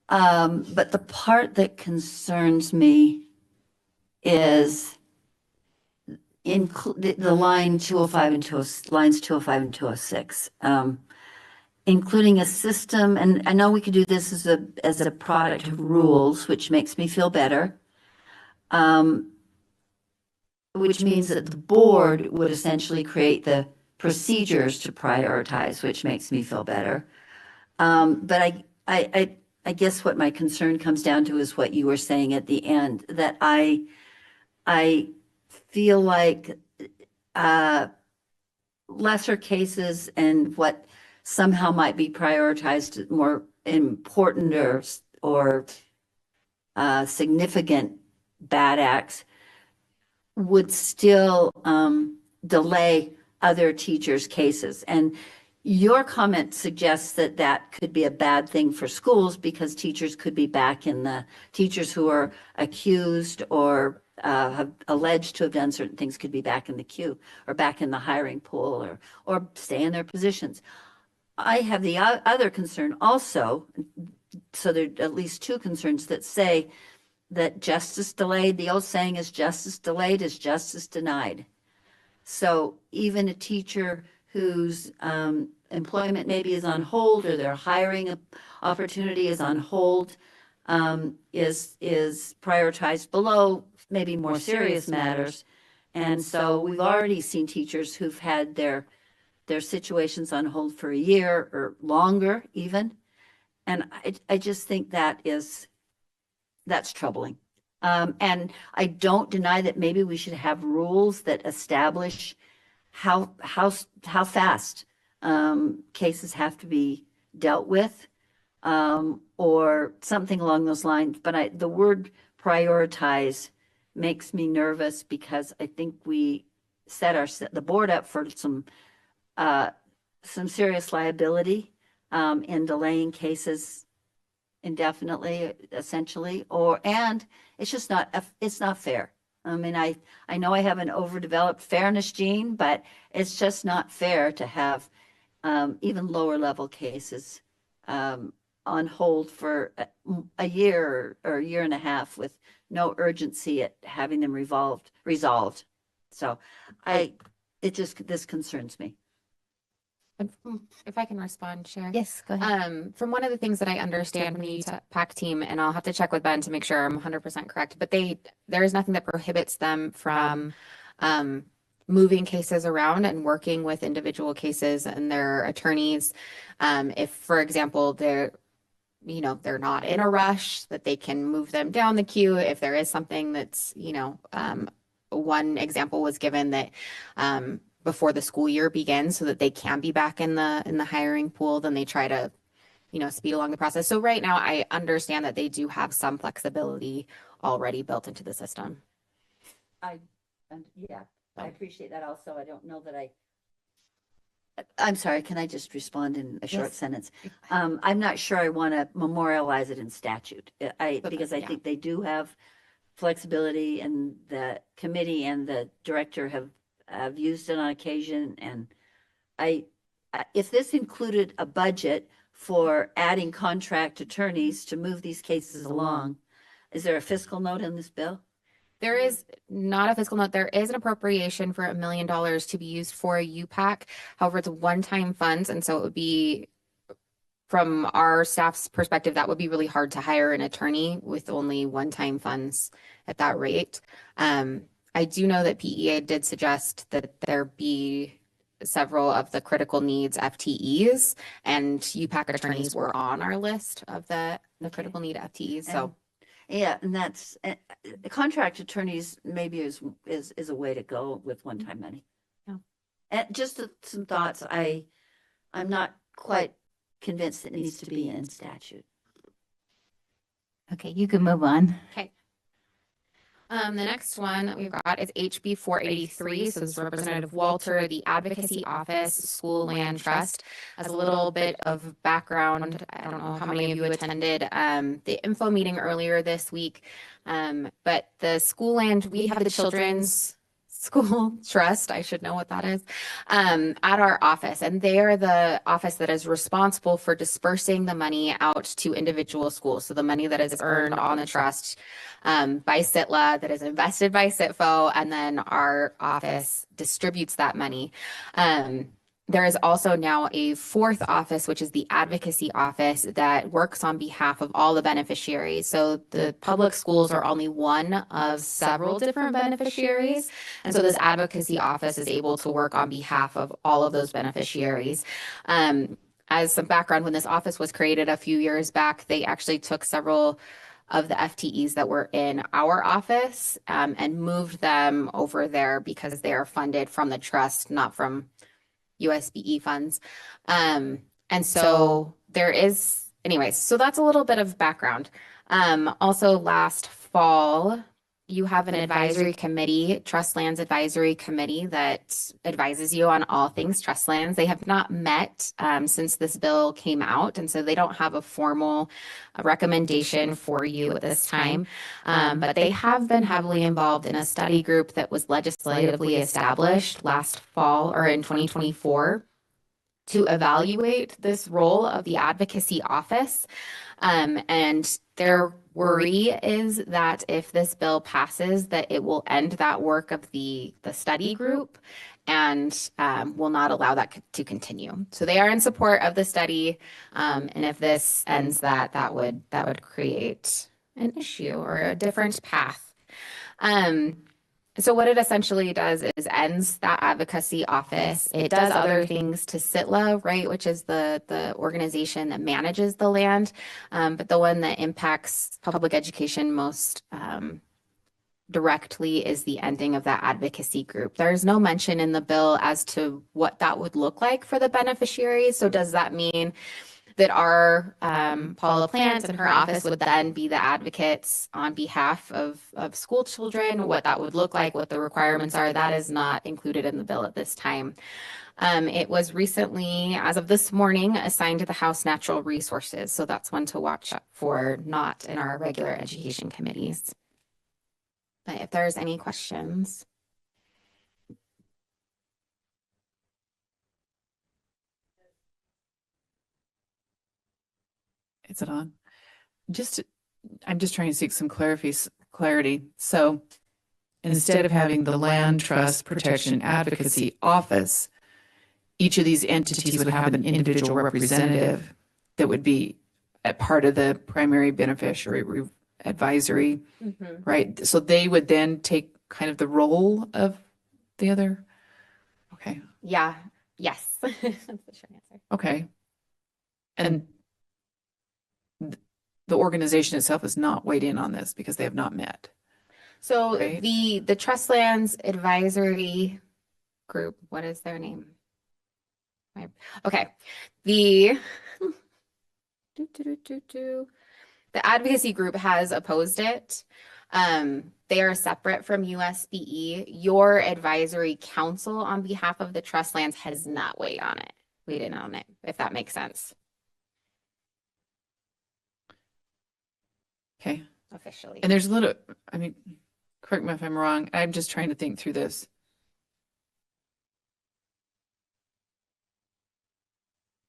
But the part that concerns me is the line 205 and 20, lines 205 and 206, including a system. And I know we could do this as a product of rules, which makes me feel better. Which means that the board would essentially create the procedures to prioritize, which makes me feel better. But I guess what my concern comes down to is what you were saying at the end, that I feel like lesser cases and what somehow might be prioritized more important or significant bad acts would still delay other teachers' cases. And your comment suggests that that could be a bad thing for schools because teachers could be back in the, teachers who are accused or have alleged to have done certain things could be back in the queue or back in the hiring pool or stay in their positions. I have the other concern also, so there are at least two concerns that say that justice delayed, the old saying is justice delayed is justice denied. So even a teacher whose employment maybe is on hold or their hiring opportunity is on hold is prioritized below maybe more serious matters. And so we've already seen teachers who've had their situations on hold for a year or longer even. And I just think that's troubling. And I don't deny that maybe we should have rules that establish how fast cases have to be dealt with, or something along those lines. But the word prioritize makes me nervous because I think we set the board up for some serious liability in delaying cases indefinitely, essentially, and it's just it's not fair. I mean, I know I have an overdeveloped fairness gene, but it's just not fair to have even lower level cases on hold for a year or a year and a half with no urgency at having them resolved. So this concerns me. If I can respond, Chair. Yes, go ahead. From one of the things that I understand from the PAC team, and I'll have to check with Ben to make sure I'm 100% correct, but there is nothing that prohibits them from moving cases around and working with individual cases and their attorneys. If, for example, they're not in a rush, that they can move them down the queue. If there is something that's, one example was given that before the school year begins so that they can be back in the hiring pool, then they try to, speed along the process. So right now I understand that they do have some flexibility already built into the system. I appreciate that also. I don't know that I'm sorry, can I just respond in a short sentence? I'm not sure I want to memorialize it in statute. Because I think they do have flexibility, and the committee and the director have used it on occasion. And if this included a budget for adding contract attorneys to move these cases along, is there a fiscal note in this bill? There is not a fiscal note. There is an appropriation for $1 million to be used for a UPAC. However, it's one-time funds, and so it would be, from our staff's perspective, that would be really hard to hire an attorney with only one-time funds at that rate. I do know that PEA did suggest that there be several of the critical needs FTEs, and UPAC attorneys were on our list of the critical need FTEs. So. Yeah, and that's contract attorneys maybe is a way to go with one-time money. Yeah. And just some thoughts. I'm not quite convinced it needs to be in statute. Okay, you can move on. Okay. The next one that we've got is HB 483. So this is Representative Walter, the Advocacy Office School Land Trust. As a little bit of background, I don't know how many of you attended the info meeting earlier this week, but the school land, we have the Children's School Trust, I should know what that is, at our office. And they are the office that is responsible for dispersing the money out to individual schools. So the money that is earned on the trust by CITLA, that is invested by CITFO, and then our office distributes that money. There is also now a fourth office, which is the advocacy office that works on behalf of all the beneficiaries. So the public schools are only one of several different beneficiaries. And so this advocacy office is able to work on behalf of all of those beneficiaries. As some background, when this office was created a few years back, they actually took several of the FTEs that were in our office and moved them over there because they are funded from the trust, not from USBE funds. And so there is, anyways, so that's a little bit of background. Also last fall, you have an advisory committee, Trust Lands Advisory Committee, that advises you on all things trust lands. They have not met since this bill came out, and so they don't have a formal recommendation for you at this time. But they have been heavily involved in a study group that was legislatively established last fall or in 2024 to evaluate this role of the advocacy office. And their worry is that if this bill passes, that it will end that work of the study group and will not allow that to continue. So they are in support of the study. And if this ends that would create an issue or a different path. So what it essentially does is ends that advocacy office. It does other things to CITLA, right, which is the organization that manages the land, but the one that impacts public education most directly is the ending of that advocacy group. There's no mention in the bill as to what that would look like for the beneficiaries. So does that mean that our Paula Plant and her office would then be the advocates on behalf of school children, what that would look like, what the requirements are? That is not included in the bill at this time. It was recently, as of this morning, assigned to the House Natural Resources. So that's one to watch for, not in our regular education committees. But if there's any questions. Is it on? I'm just trying to seek some clarity. So instead of having the Land Trust Protection Advocacy Office, each of these entities would have an individual representative that would be a part of the primary beneficiary advisory, right? So they would then take kind of the role of the other. Okay. Yeah. Yes. That's the short answer. Okay. And the organization itself has not weighed in on this because they have not met. So Right. the Trust Lands Advisory Group, what is their name? Okay. The the advocacy group has opposed it. They are separate from USBE. Your advisory council on behalf of the Trust Lands has not weighed in on it, if that makes sense. Okay. Officially. And there's a little, I mean, correct me if I'm wrong. I'm just trying to think through this.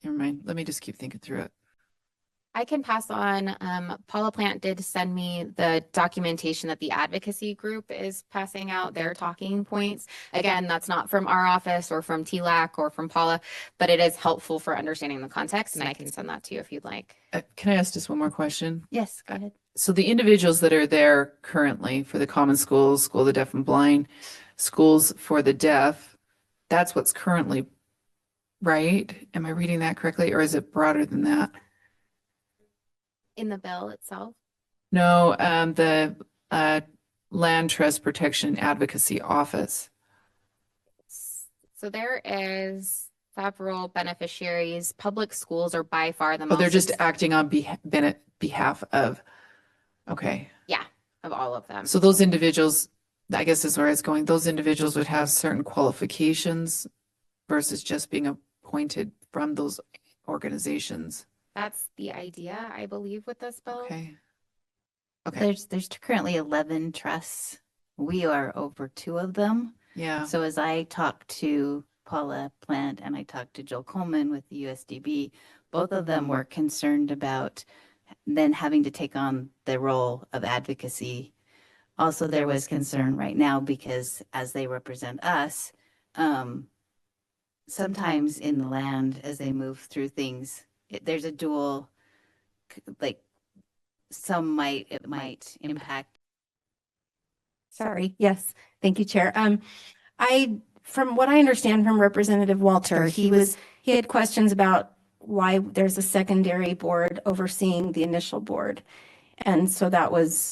Never mind. Let me just keep thinking through it. I can pass on, Paula Plant did send me the documentation that the advocacy group is passing out, their talking points. Again, that's not from our office or from TLAC or from Paula, but it is helpful for understanding the context, and I can send that to you if you'd like. Can I ask just one more question? Yes, go ahead. So the individuals that are there currently for the common schools, School of the Deaf and Blind, schools for the deaf, that's what's currently, right? Am I reading that correctly, or is it broader than that? In the bill itself? No, the Land Trust Protection Advocacy Office. So there is several beneficiaries. Public schools are by far the Oh, most. they're just acting on behalf of, okay. Yeah. of all of them. So those individuals, I guess is where it's going, those individuals would have certain qualifications versus just being appointed from those organizations. That's the idea, I believe, with this bill. Okay. Okay, There's currently 11 trusts. We are over 2 of them. yeah. So as I talked to Paula Plant and I talked to Joel Coleman with the USDB, both of them were concerned about then having to take on the role of advocacy. Also, there was concern right now because as they represent us, sometimes in the land as they move through things, there's a dual, like it might impact. Sorry. Yes. Thank you, Chair. From what I understand from Representative Walter, he had questions about why there's a secondary board overseeing the initial board. And so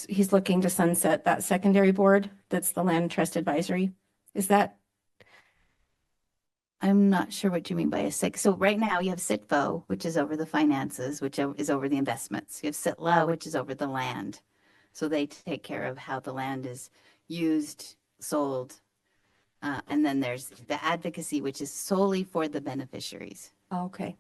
he's looking to sunset that secondary board. That's the Land Trust Advisory. Is that? I'm not sure what you mean by a SIC. So right now you have SITFO, which is over the finances, which is over the investments. You have SITLA, which is over the land. So they take care of how the land is used, sold. And then there's the advocacy, which is solely for the beneficiaries. Oh, okay.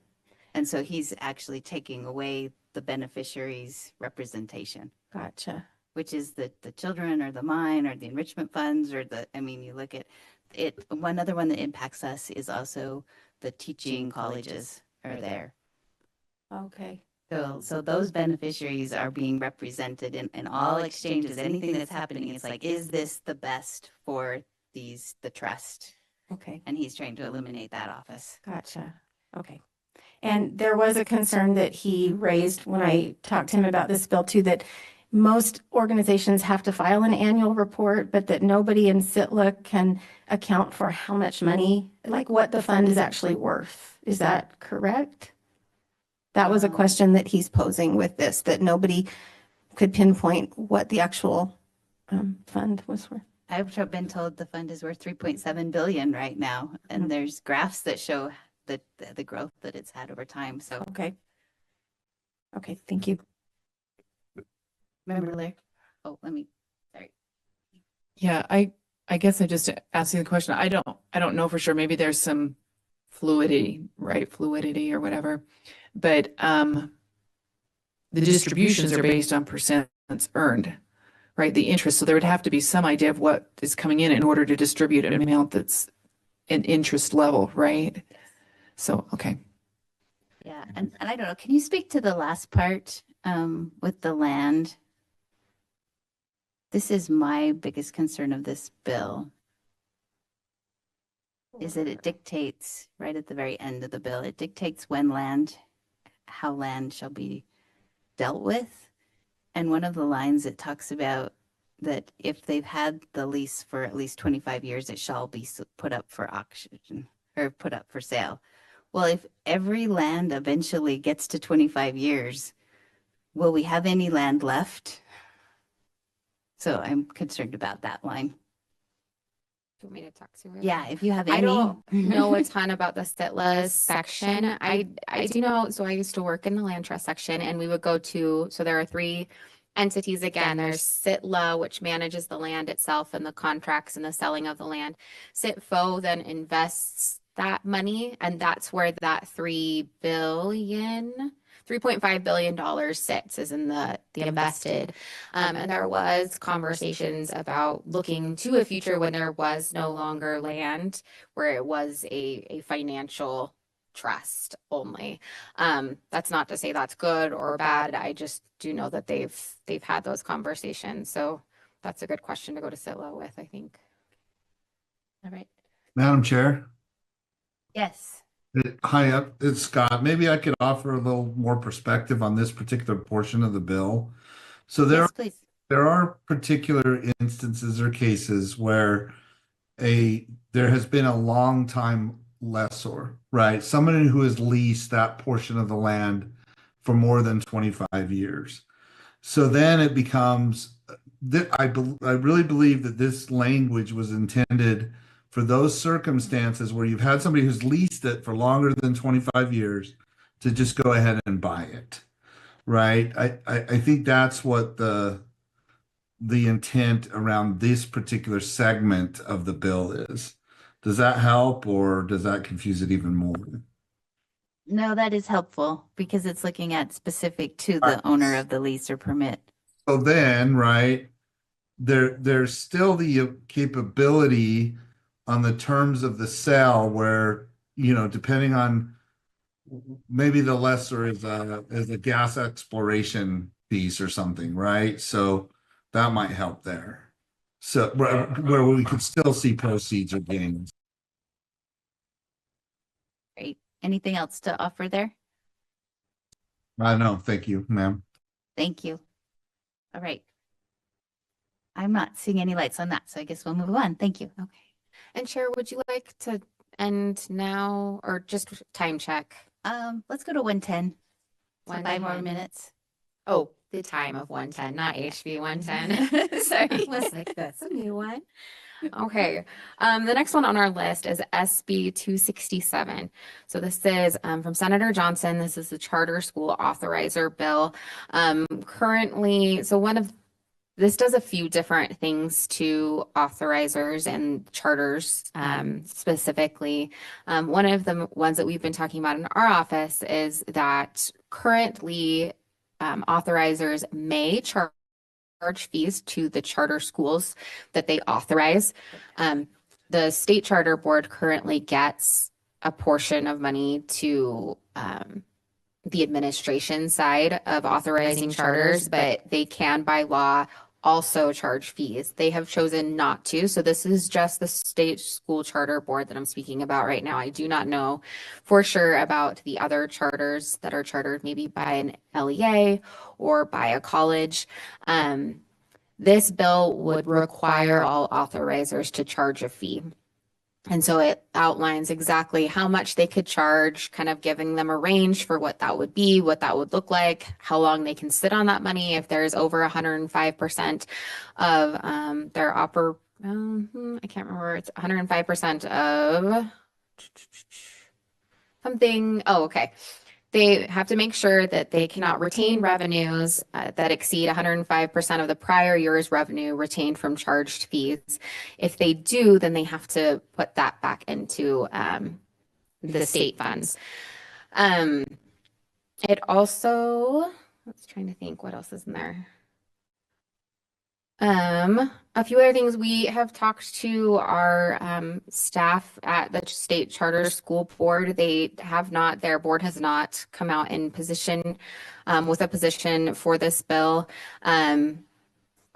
And so he's actually taking away the beneficiaries' representation, Gotcha. which is the children or the mine or the enrichment funds or you look at it. One other one that impacts us is also the teaching colleges are there. Okay. So those beneficiaries are being represented in all exchanges, anything that's happening. It's like, is this the best for the trust? Okay. And he's trying to eliminate that office. Gotcha. Okay. And there was a concern that he raised when I talked to him about this bill too, that most organizations have to file an annual report, but that nobody in SITLA can account for how much money, like what the fund is actually worth. Is that correct? That was a question that he's posing with this, that nobody could pinpoint what the actual fund was worth. I've been told the fund is worth 3.7 billion right now, and there's graphs that show the growth that it's had over time. So Okay. Okay, thank you. remember, Larry? Oh, sorry. Yeah, I guess I'm just asking the question. I don't know for sure. Maybe there's some fluidity, right? Fluidity or whatever. But the distributions are based on percents earned, right? The interest. So there would have to be some idea of what is coming in order to distribute an amount that's an interest level, right? So, okay. Yeah, and I don't know, can you speak to the last part with the land? This is my biggest concern of this bill, is that it dictates right at the very end of the bill, it dictates how land shall be dealt with. And one of the lines it talks about that if they've had the lease for at least 25 years, it shall be put up for auction or put up for sale. Well, if every land eventually gets to 25 years, will we have any land left? So I'm concerned about that line. Do you want me to talk to it? Yeah, if you have any. I don't know a ton about the SITLA section. I do know, so I used to work in the land trust section and we would go to, so there are 3 entities again. There's SITLA, which manages the land itself and the contracts and the selling of the land. SITFO then invests that money, and that's where that $3.5 billion sits, is in the invested. And there was conversations about looking to a future when there was no longer land, where it was a financial trust only. That's not to say that's good or bad. I just do know that they've had those conversations. So that's a good question to go to SITLA with, I think. All right. Madam Chair. Yes. Hi, it's Scott. Maybe I could offer a little more perspective on this particular portion of the bill. So Yes, please. there are particular instances or cases where there has been a long time lessor, right? Someone who has leased that portion of the land for more than 25 years. So then it becomes I really believe that this language was intended for those circumstances where you've had somebody who's leased it for longer than 25 years to just go ahead and buy it, right? I think that's what the the intent around this particular segment of the bill is. Does that help, or does that confuse it even more? No, that is helpful because it's looking at specific to the owner of the lease or permit. So then, right, there's still the capability on the terms of the sale where, depending on maybe the lesser is a gas exploration piece or something, right? So that might help there. So where we could still see proceeds or gains. Great. Anything else to offer there? I know. Thank you, ma'am. Thank you. All right. I'm not seeing any lights on that, so I guess we'll move on. Thank you. Okay. And Chair, would you like to end now or just time check? Let's go to 110. So 5 more 110. minutes. Oh, the time of 110, not HB 110. Sorry. I was like, that's a new one. Okay. The next one on our list is SB 267. So this is from Senator Johnson. This is the charter school authorizer bill. Currently, so this does a few different things to authorizers and charters specifically. One of the ones that we've been talking about in our office is that currently authorizers may charge fees to the charter schools that they authorize. The state charter board currently gets a portion of money to the administration side of authorizing charters, but they can by law also charge fees. They have chosen not to. So this is just the state school charter board that I'm speaking about right now. I do not know for sure about the other charters that are chartered maybe by an LEA or by a college. This bill would require all authorizers to charge a fee. And so it outlines exactly how much they could charge, kind of giving them a range for what that would be, what that would look like, how long they can sit on that money if there's over 105% of their I can't remember, it's 105% of something. Oh, okay. They have to make sure that they cannot retain revenues that exceed 105% of the prior year's revenue retained from charged fees. If they do, then they have to put that back into the state funds. It also, I was trying to think what else is in there. A few other things. We have talked to our staff at the state charter school board. Their board has not come out in position with a position for this bill.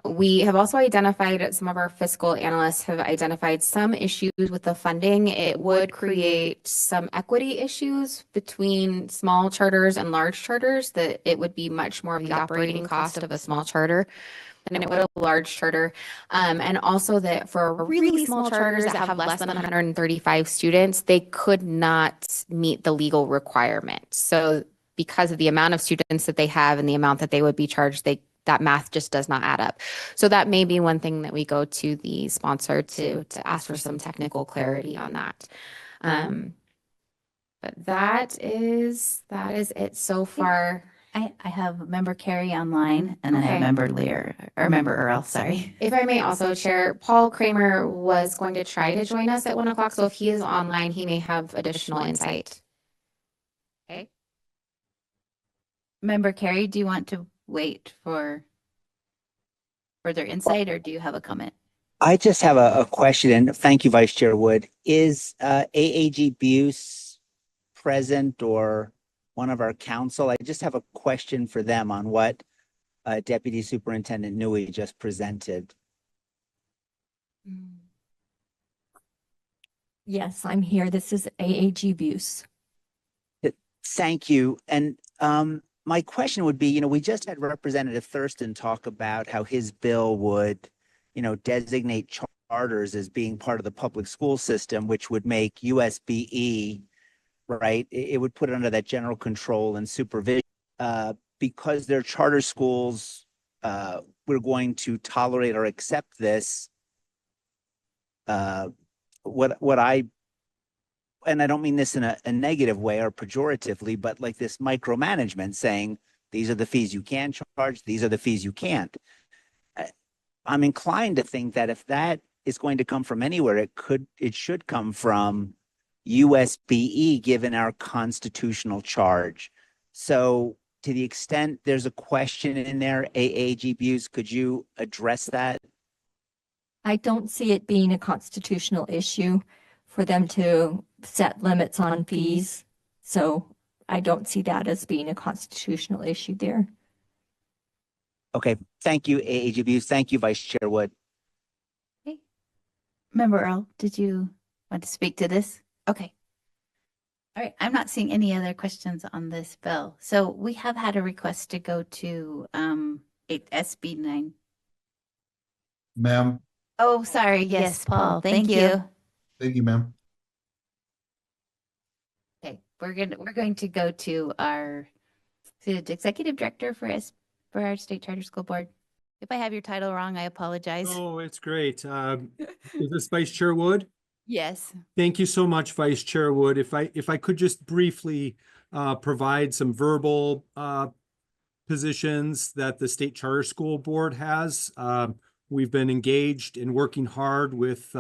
We have also identified, some of our fiscal analysts have identified some issues with the funding. It would create some equity issues between small charters and large charters, that it would be much more of the operating cost of a small charter than it would a large charter. And also that for really small charters that have less than 135 students, they could not meet the legal requirement. So because of the amount of students that they have and the amount that they would be charged, that math just does not add up. So that may be one thing that we go to the sponsor to ask for some technical clarity on that. But that is it so far. I have member Carrie online and then I have Okay. member Lear or member Earl, sorry. If I may also, Chair, Paul Kramer was going to try to join us at 1 o'clock. So if he is online, he may have additional insight. Okay. Member Carrie, do you want to wait for further insight or do you have a comment? I just have a question, and thank you, Vice Chair Wood. Is AAG Buse present or one of our council? I just have a question for them on what Deputy Superintendent Newey just presented. Yes, I'm here. This is AAG Buse. Thank you. And my question would be, we just had Representative Thurston talk about how his bill would, designate charters as being part of the public school system, which would make USBE, right? It would put it under that general control and supervision. Because they're charter schools, we're going to tolerate or accept this. And I don't mean this in a negative way or pejoratively, but like this micromanagement saying, these are the fees you can charge, these are the fees you can't. I'm inclined to think that if that is going to come from anywhere, it should come from USBE, given our constitutional charge. So to the extent there's a question in there, AAGBUs, could you address that? I don't see it being a constitutional issue for them to set limits on fees. So I don't see that as being a constitutional issue there. Okay, thank you, AAGBUs. Thank you, Vice Chair Wood. Okay. Member Earl, did you want to speak to this? Okay. All right, I'm not seeing any other questions on this bill. So we have had a request to go to SB 9. Ma'am. Oh, sorry. Yes, Paul. Thank you. Thank you, ma'am. Okay, we're going to go to our executive director for our state charter school board. If I have your title wrong, I apologize. Oh, it's great. Is this Vice Chair Wood? Yes. Thank you so much, Vice Chair Wood. If I could just briefly provide some verbal positions that the State Charter School Board has. We've been engaged and working hard with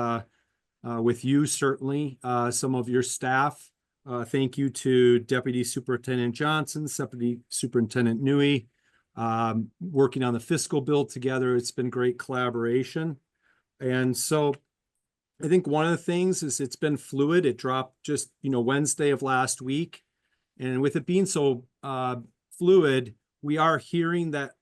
you, certainly, some of your staff. Thank you to Deputy Superintendent Johnson, Deputy Superintendent Newey, working on the fiscal bill together. It's been great collaboration. And so I think one of the things is it's been fluid. It dropped just, Wednesday of last week. And with it being so fluid, we are hearing that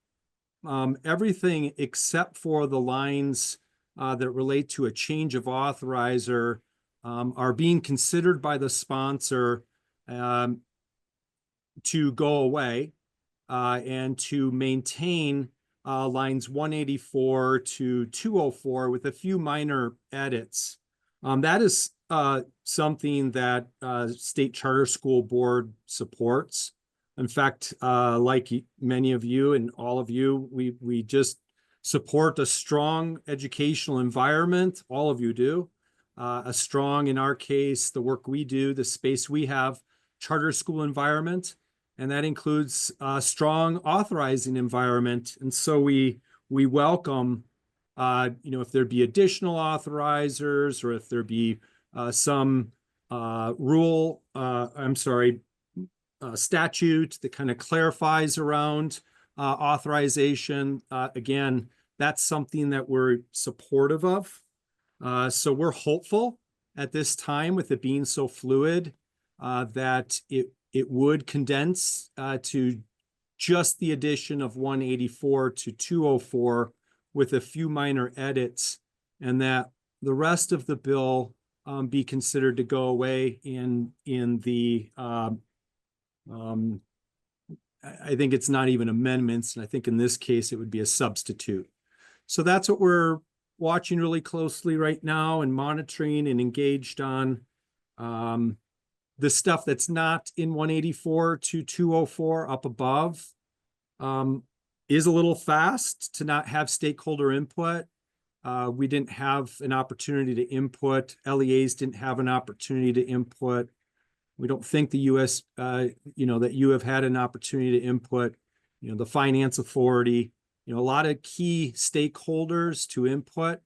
everything except for the lines that relate to a change of authorizer are being considered by the sponsor to go away and to maintain lines 184 to 204 with a few minor edits. That is something that State Charter School Board supports. In fact, like many of you and all of you, we just support a strong educational environment. All of you do. A strong, in our case, the work we do, the space we have, charter school environment, and that includes a strong authorizing environment. And so we welcome, if there be additional authorizers or if there be some statute that kind of clarifies around authorization. Again, that's something that we're supportive of. So we're hopeful at this time, with it being so fluid, that it would condense to just the addition of 184 to 204 with a few minor edits, and that the rest of the bill be considered to go away in the I think it's not even amendments, and I think in this case it would be a substitute. So that's what we're watching really closely right now and monitoring and engaged on. The stuff that's not in 184 to 204 up above is a little fast to not have stakeholder input. We didn't have an opportunity to input. LEAs didn't have an opportunity to input. We don't think the U.S., that you have had an opportunity to input, the finance authority, a lot of key stakeholders to input.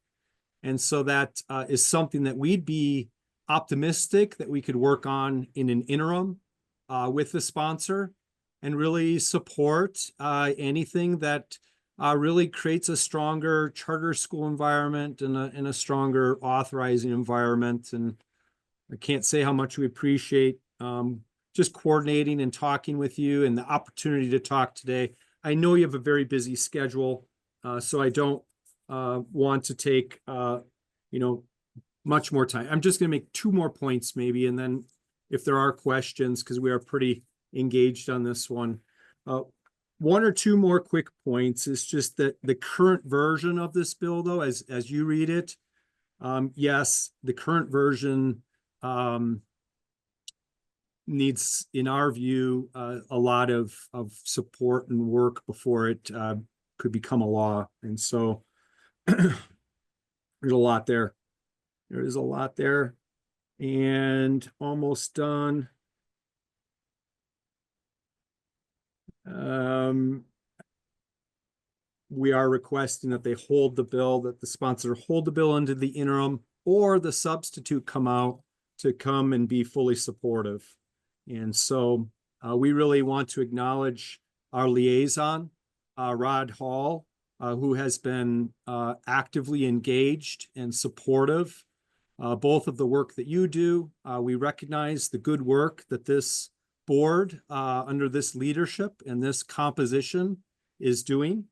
And so that is something that we'd be optimistic that we could work on in an interim with the sponsor and really support anything that really creates a stronger charter school environment and a stronger authorizing environment. And I can't say how much we appreciate just coordinating and talking with you and the opportunity to talk today. I know you have a very busy schedule, so I don't want to take, much more time. I'm just going to make two more points maybe, and then if there are questions, because we are pretty engaged on this one. One or two more quick points is just that the current version of this bill, though, as you read it, yes, the current version needs, in our view, a lot of support and work before it could become a law. And so there's a lot there. There is a lot there. And almost done. we are requesting that they hold the bill, that the sponsor hold the bill into the interim, or the substitute come out to come and be fully supportive. And so we really want to acknowledge our liaison, Rod Hall, who has been actively engaged and supportive, both of the work that you do. We recognize the good work that this board, under this leadership and this composition, is doing.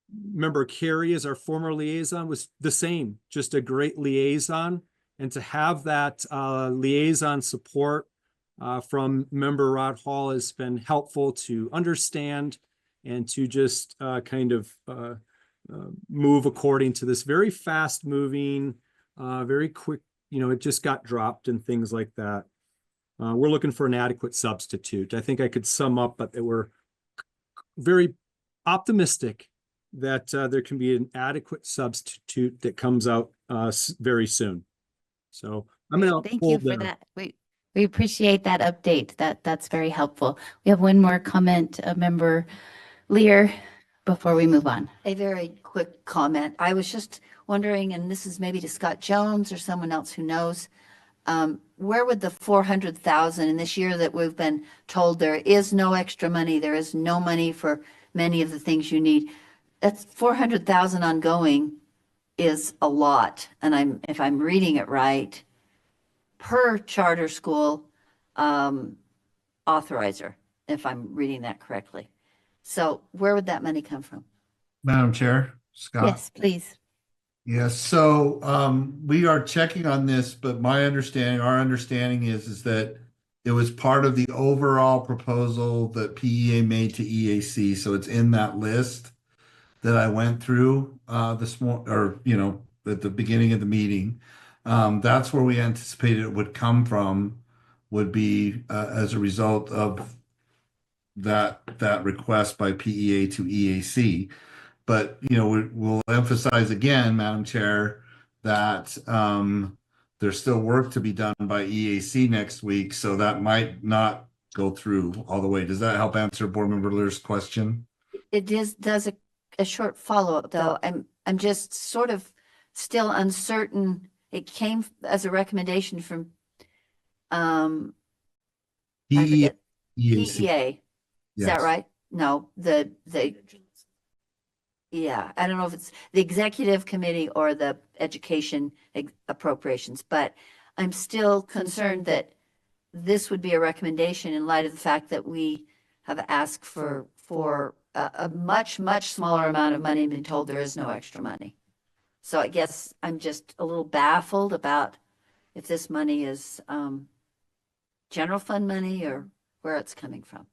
Member Carey, as our former liaison, was the same, just a great liaison. And to have that liaison support from member Rod Hall has been helpful to understand and to just kind of move according to this very fast moving, very quick, it just got dropped and things like that. We're looking for an adequate substitute. I think I could sum up, but we're very optimistic that there can be an adequate substitute that comes out very soon. So I'm going to Thank you for that. We appreciate that update. That's very helpful. We have one more comment, Member Lear, before we move on. A very quick comment. I was just wondering, and this is maybe to Scott Jones or someone else who knows, where would the 400,000 in this year that we've been told there is no extra money, there is no money for many of the things you need. That's 400,000 ongoing is a lot. And if I'm reading it right, per charter school authorizer, if I'm reading that correctly. So where would that money come from? Madam Chair, Scott? Yes, please. Yes, so we are checking on this, but our understanding is that it was part of the overall proposal that PEA made to EAC. So it's in that list that I went through this morning, or at the beginning of the meeting. That's where we anticipated it would come from, would be as a result of that request by PEA to EAC. But we'll emphasize again, Madam Chair, that there's still work to be done by EAC next week, so that might not go through all the way. Does that help answer Board Member Lear's question? It does a short follow-up though. I'm just sort of still uncertain. It came as a recommendation from PEA. PEA. Is that Yes. right? No, yeah, I don't know if it's the executive committee or the education appropriations, but I'm still concerned that this would be a recommendation in light of the fact that we have asked for a much, much smaller amount of money and been told there is no extra money. So I guess I'm just a little baffled about if this money is general fund money or where it's coming from.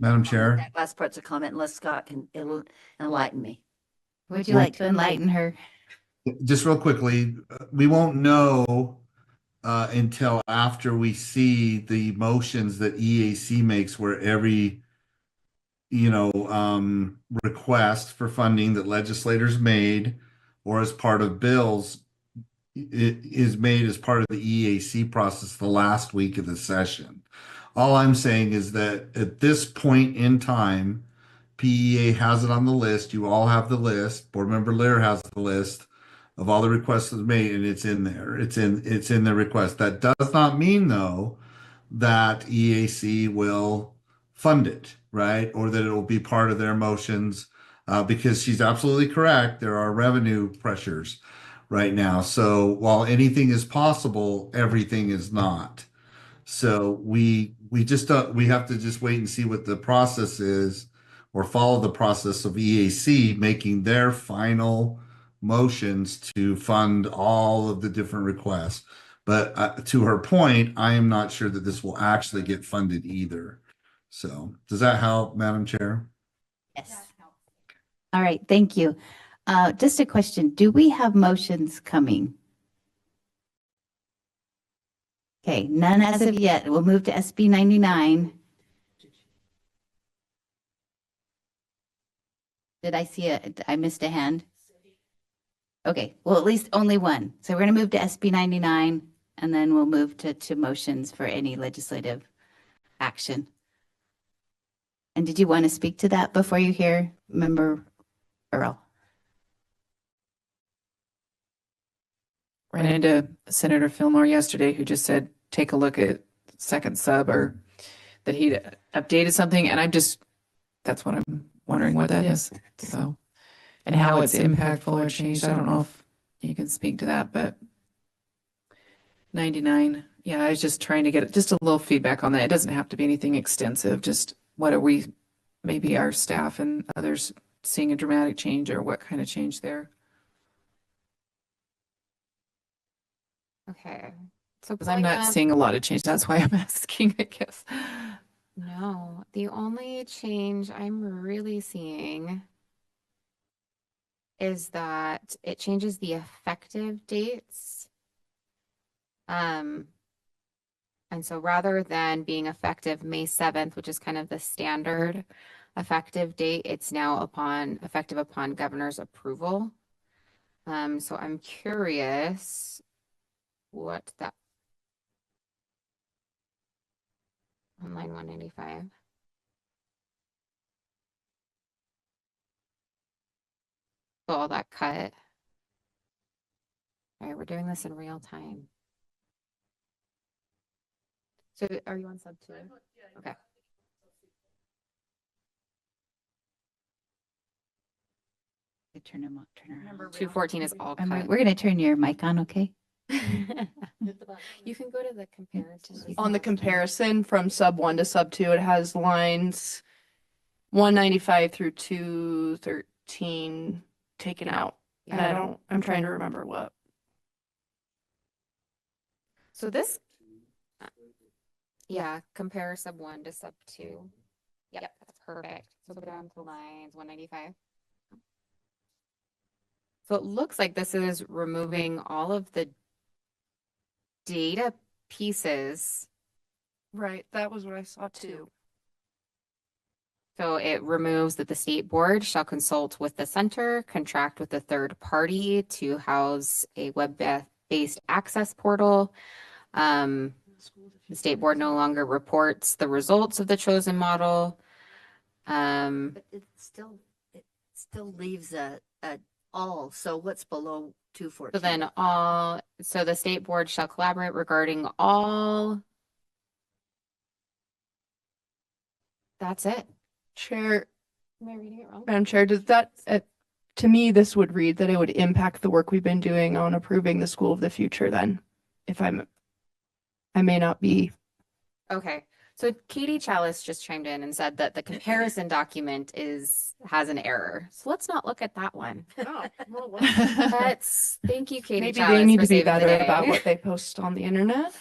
Madam Chair? That last part's a comment, unless Scott can enlighten me. Would you like to enlighten her? Just real quickly, we won't know until after we see the motions that EAC makes, where every request for funding that legislators made or as part of bills is made as part of the EAC process the last week of the session. All I'm saying is that at this point in time, PEA has it on the list. You all have the list. Board Member Lear has the list of all the requests that made, and it's in there. It's in the request. That does not mean, though, that EAC will fund it, right? Or that it will be part of their motions, because she's absolutely correct. There are revenue pressures right now. So while anything is possible, everything is not. So we have to just wait and see what the process is, or follow the process of EAC making their final motions to fund all of the different requests. But to her point, I am not sure that this will actually get funded either. So does that help, Madam Chair? Yes. All right, thank you. Just a question. Do we have motions coming? Okay, none as of yet. We'll move to SB 99. Did I see I missed a hand? Okay, well, at least only one. So we're going to move to SB 99, and then we'll move to motions for any legislative action. And did you want to speak to that before you hear Member Earl. Ran into Senator Fillmore yesterday who just said, take a look at second sub, or that he'd updated something. And that's what I'm wondering what that is. So, and how it's impactful or changed. I don't know if you can speak to that, but 99. Yeah, I was just trying to get just a little feedback on that. It doesn't have to be anything extensive. Just what are we, maybe our staff and others seeing a dramatic change, or what kind of change there? Okay. So Because I'm pulling not up- seeing a lot of change. That's why I'm asking, I guess. No, the only change I'm really seeing is that it changes the effective dates. And so rather than being effective May 7th, which is kind of the standard effective date, it's now effective upon governor's approval. So I'm curious what that on line 195. So all that cut. All right, we're doing this in real time. So are you on sub 2? Okay. Turn him on, turn her on. 214 is all We're cut. going to turn your mic on, okay? You can go to the comparison. On the comparison from sub 1 to sub 2, it has lines 195 through 213 taken out. And I'm trying to remember what. So this, yeah, compare sub 1 to sub 2. Yep, that's perfect. So go down to lines 195. So it looks like this is removing all of the data pieces. Right, that was what I saw too. So it removes that the state board shall consult with the center, contract with a third party to house a web-based access portal. The state board no longer reports the results of the chosen model. But it still leaves a all. So what's below 214? So then so the state board shall collaborate regarding all. That's it. Chair, Am I reading it wrong? Madam Chair, does that, to me, this would read that it would impact the work we've been doing on approving the school of the future then. If I may not be. Okay. So Katie Chalice just chimed in and said that the comparison document has an error. So let's not look at that one. Thank you, Katie Maybe Chalice, they need for to be saving the better day. about what they post on the internet.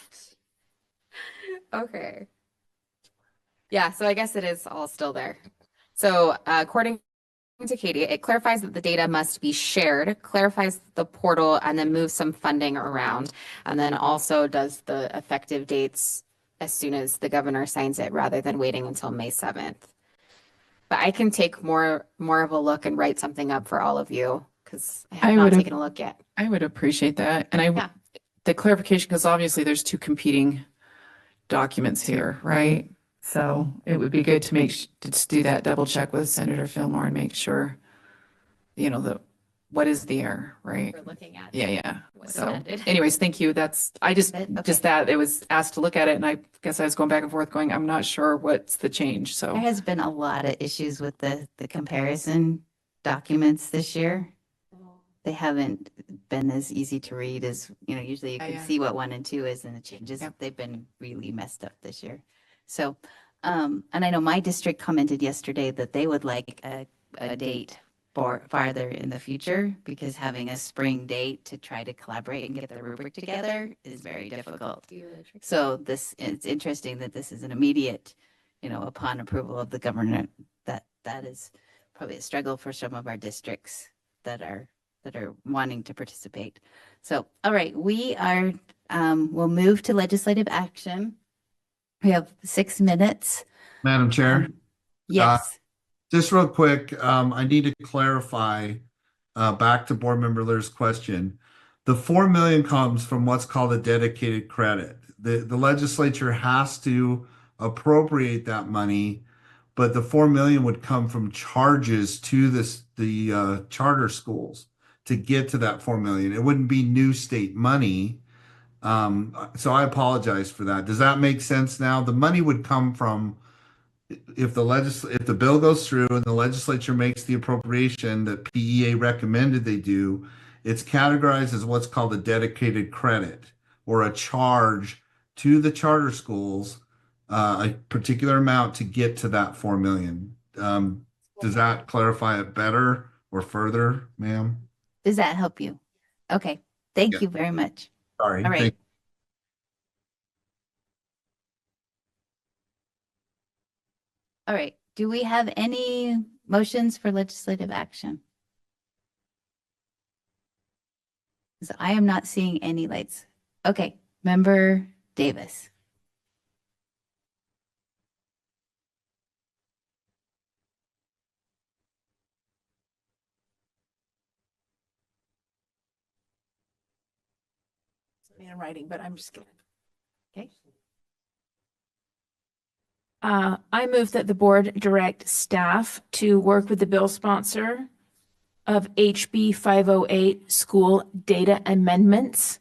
Okay. Yeah, so I guess it is all still there. So according to Katie, it clarifies that the data must be shared, clarifies the portal, and then moves some funding around, and then also does the effective dates as soon as the governor signs it rather than waiting until May 7th. But I can take more of a look and write something up for all of you because I have not taken a look yet. I would appreciate that. And the clarification, because obviously there's two competing documents here, right? So it would be good to to do that double check with Senator Fillmore and make sure, what is the error, right? We're looking at. Yeah. what's So amended. anyways, thank you. That it was asked to look at it, and I guess I was going back and forth going, I'm not sure what's the change, so. There has been a lot of issues with the comparison documents this year. They haven't been as easy to read as, usually you can Yeah. see what 1 and 2 is and the changes. Yep. They've been really messed up this year. So, and I know my district commented yesterday that they would like a date for farther in the future because having a spring date to try to collaborate and get the rubric together is very difficult. So it's interesting that this is an immediate, upon approval of the governor, that is probably a struggle for some of our districts that are wanting to participate. So, all right, we'll move to legislative action. We have 6 minutes. Madam Chair, Yes. just real quick, I need to clarify back to Board Member Lear's question. The 4 million comes from what's called a dedicated credit. The legislature has to appropriate that money, but the 4 million would come from charges to the charter schools to get to that 4 million. It wouldn't be new state money. So I apologize for that. Does that make sense now? The money would come from if the bill goes through and the legislature makes the appropriation that PEA recommended they do, it's categorized as what's called a dedicated credit or a charge to the charter schools, a particular amount to get to that 4 million. Does that clarify it better or further, ma'am? Does that help you? Okay, thank Yeah. you very much. Sorry. All right. All right, do we have any motions for legislative action? So I am not seeing any lights. Okay, Member Davis. In writing, but I'm just kidding. Okay. I move that the board direct staff to work with the bill sponsor of HB 508 school data amendments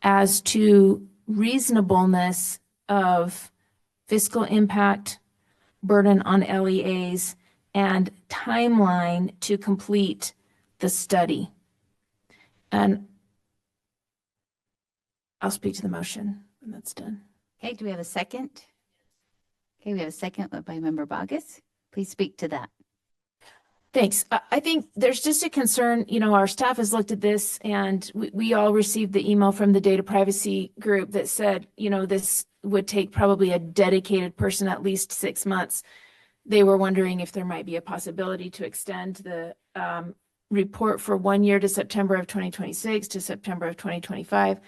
as to reasonableness of fiscal impact, burden on LEAs, and timeline to complete the study. And I'll speak to the motion when that's done. Okay, do we have a second? Okay, we have a second by Member Bogus. Please speak to that. Thanks. I think there's just a concern, our staff has looked at this and we all received the email from the data privacy group that said, this would take probably a dedicated person at least 6 months. They were wondering if there might be a possibility to extend the report for 1 year to September of 2026 to September of 2025.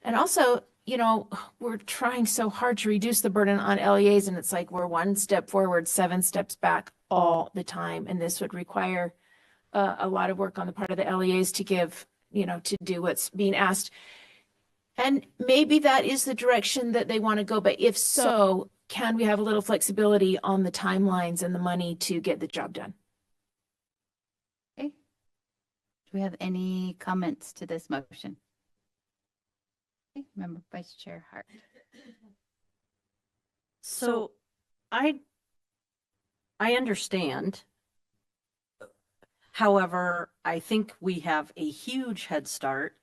And also, we're trying so hard to reduce the burden on LEAs, and it's like we're 1 step forward, 7 steps back all the time. And this would require a lot of work on the part of the LEAs to give, to do what's being asked. And maybe that is the direction that they want to go. But if so, can we have a little flexibility on the timelines and the money to get the job done? Okay. Do we have any comments to this motion? Okay, Member Vice Chair Hart. So I understand. However, I think we have a huge head start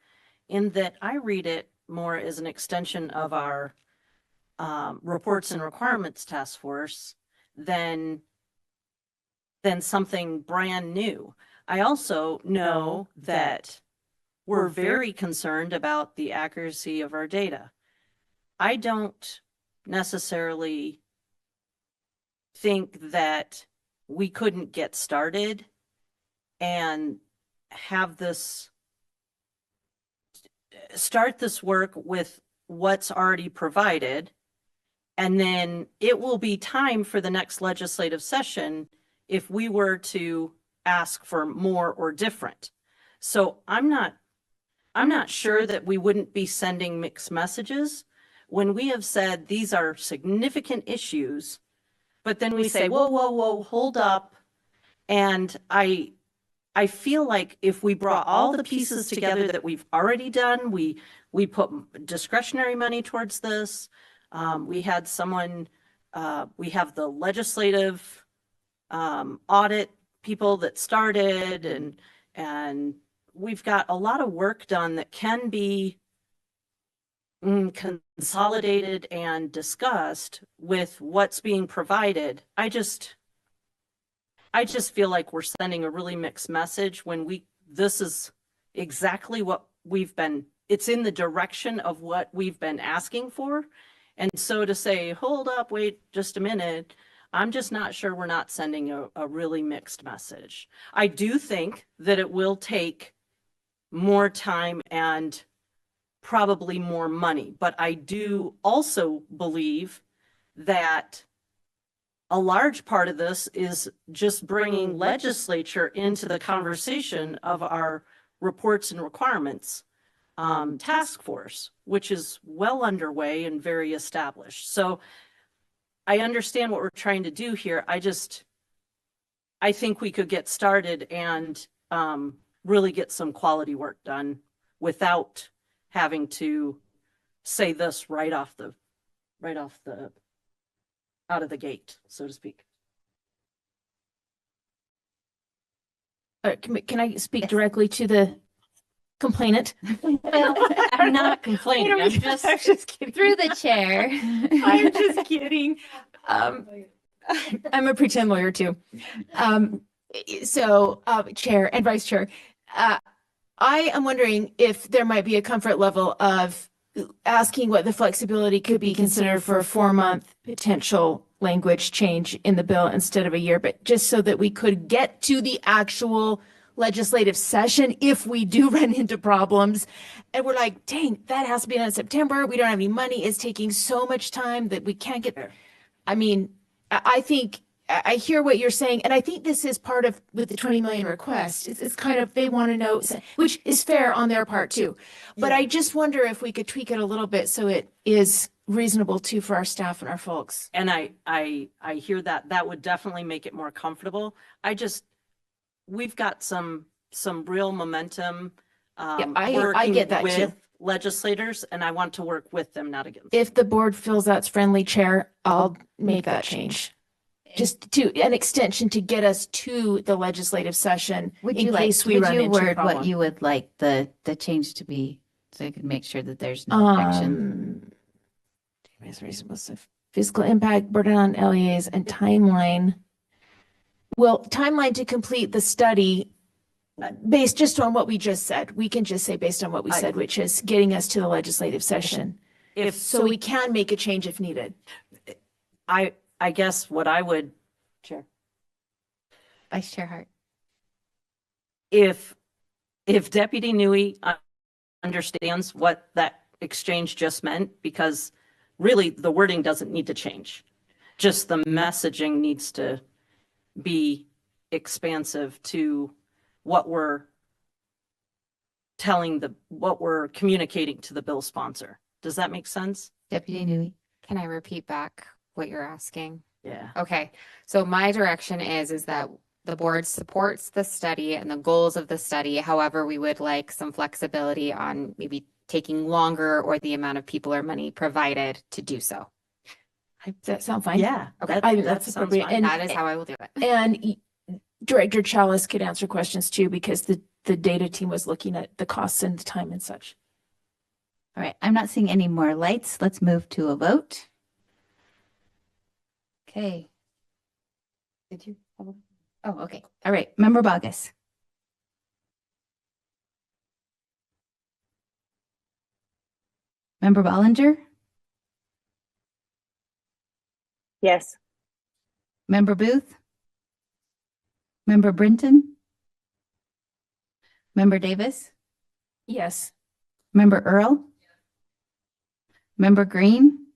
in that I read it more as an extension of our reports and requirements task force than something brand new. I also know that we're very concerned about the accuracy of our data. I don't necessarily think that we couldn't get started and have start this work with what's already provided, and then it will be time for the next legislative session if we were to ask for more or different. So I'm not sure that we wouldn't be sending mixed messages when we have said these are significant issues, but then we say, whoa, whoa, whoa, hold up. And I feel like if we brought all the pieces together that we've already done, we put discretionary money towards this. We had someone, we have the legislative audit people that started, and we've got a lot of work done that can be consolidated and discussed with what's being provided. I just feel like we're sending a really mixed message when this is exactly what it's in the direction of what we've been asking for. And so to say, hold up, wait just a minute, I'm just not sure we're not sending a really mixed message. I do think that it will take more time and probably more money, but I do also believe that a large part of this is just bringing legislature into the conversation of our reports and requirements task force, which is well underway and very established. So understand what we're trying to do here. I think we could get started and really get some quality work done without having to say this right off the out of the gate, so to speak. Can I speak directly to the complainant? I'm not complaining. I'm just kidding. Through the chair. I'm just kidding. I'm a pretend lawyer too. Chair and vice chair, I am wondering if there might be a comfort level of asking what the flexibility could be considered for a 4-month potential language change in the bill instead of a year, but just so that we could get to the actual legislative session if we do run into problems. And we're like, dang, that has to be done in September. We don't have any money. It's taking so much time that we can't get there. I mean, I think I hear what you're saying, and I think this is part of with the 20 million request. It's kind of, they want to know, which is fair on their part too. But I just wonder if we could tweak it a little bit so it is reasonable too for our staff and our folks. And I hear that. That would definitely make it more comfortable. We've got some real momentum. I get that with too. Legislators, and I want to work with them, not against. If the board feels that's friendly, Chair, I'll make that change. Just to an extension to get us to the legislative session in case we run into a word problem. what you would like the change to be, so you can make sure that there's no objection? Fiscal impact, burden on LEAs, and timeline. Well, timeline to complete the study based just on what we just said. We can just say based on what we said, which is getting us to the legislative session. So we can make a change if needed. I guess what I would, Chair. Vice Chair Hart. if Deputy Newey understands what that exchange just meant, because really the wording doesn't need to change. Just the messaging needs to be expansive to what we're what we're communicating to the bill sponsor. Does that make sense? Deputy Newey. Can I repeat back what you're asking? Yeah. Okay, so my direction is that the board supports the study and the goals of the study. However, we would like some flexibility on maybe taking longer or the amount of people or money provided to do so. Does that sound fine? Yeah. Okay. That sounds appropriate. fine. And That is how I will do it. And Director Chalice could answer questions too, because the data team was looking at the costs and the time and such. All right, I'm not seeing any more lights. Let's move to a vote. Okay. Did you? Oh, okay. All right, Member Bogus. Member Bollinger? Yes. Member Booth? Member Brinton? Member Davis? Yes. Member Earl? Member Green?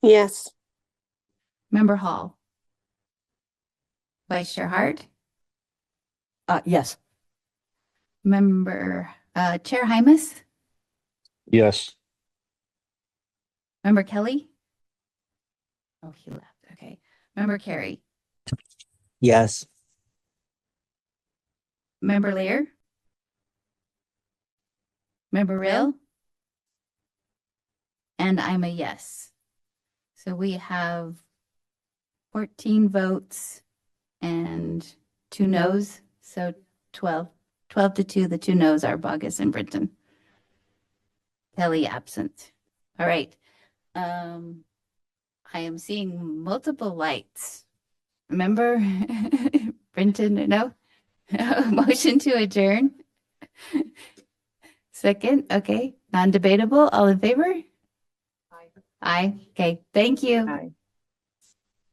Yes. Member Hall? Vice Chair Hart? Yes. Member Chair Hymas? Yes. Member Kelly? Oh, he left. Okay. Member Carey? Yes. Member Lear? Member Rill? And I'm a yes. So we have 14 votes and 2 noes. So 12 to 2. The 2 noes are Bogus and Brinton. Kelly absent. All right. I am seeing multiple lights. Remember, Brinton, no? Motion to adjourn. Second, okay. Non-debatable. All in favor? Aye. Aye. Okay. Thank you. Aye.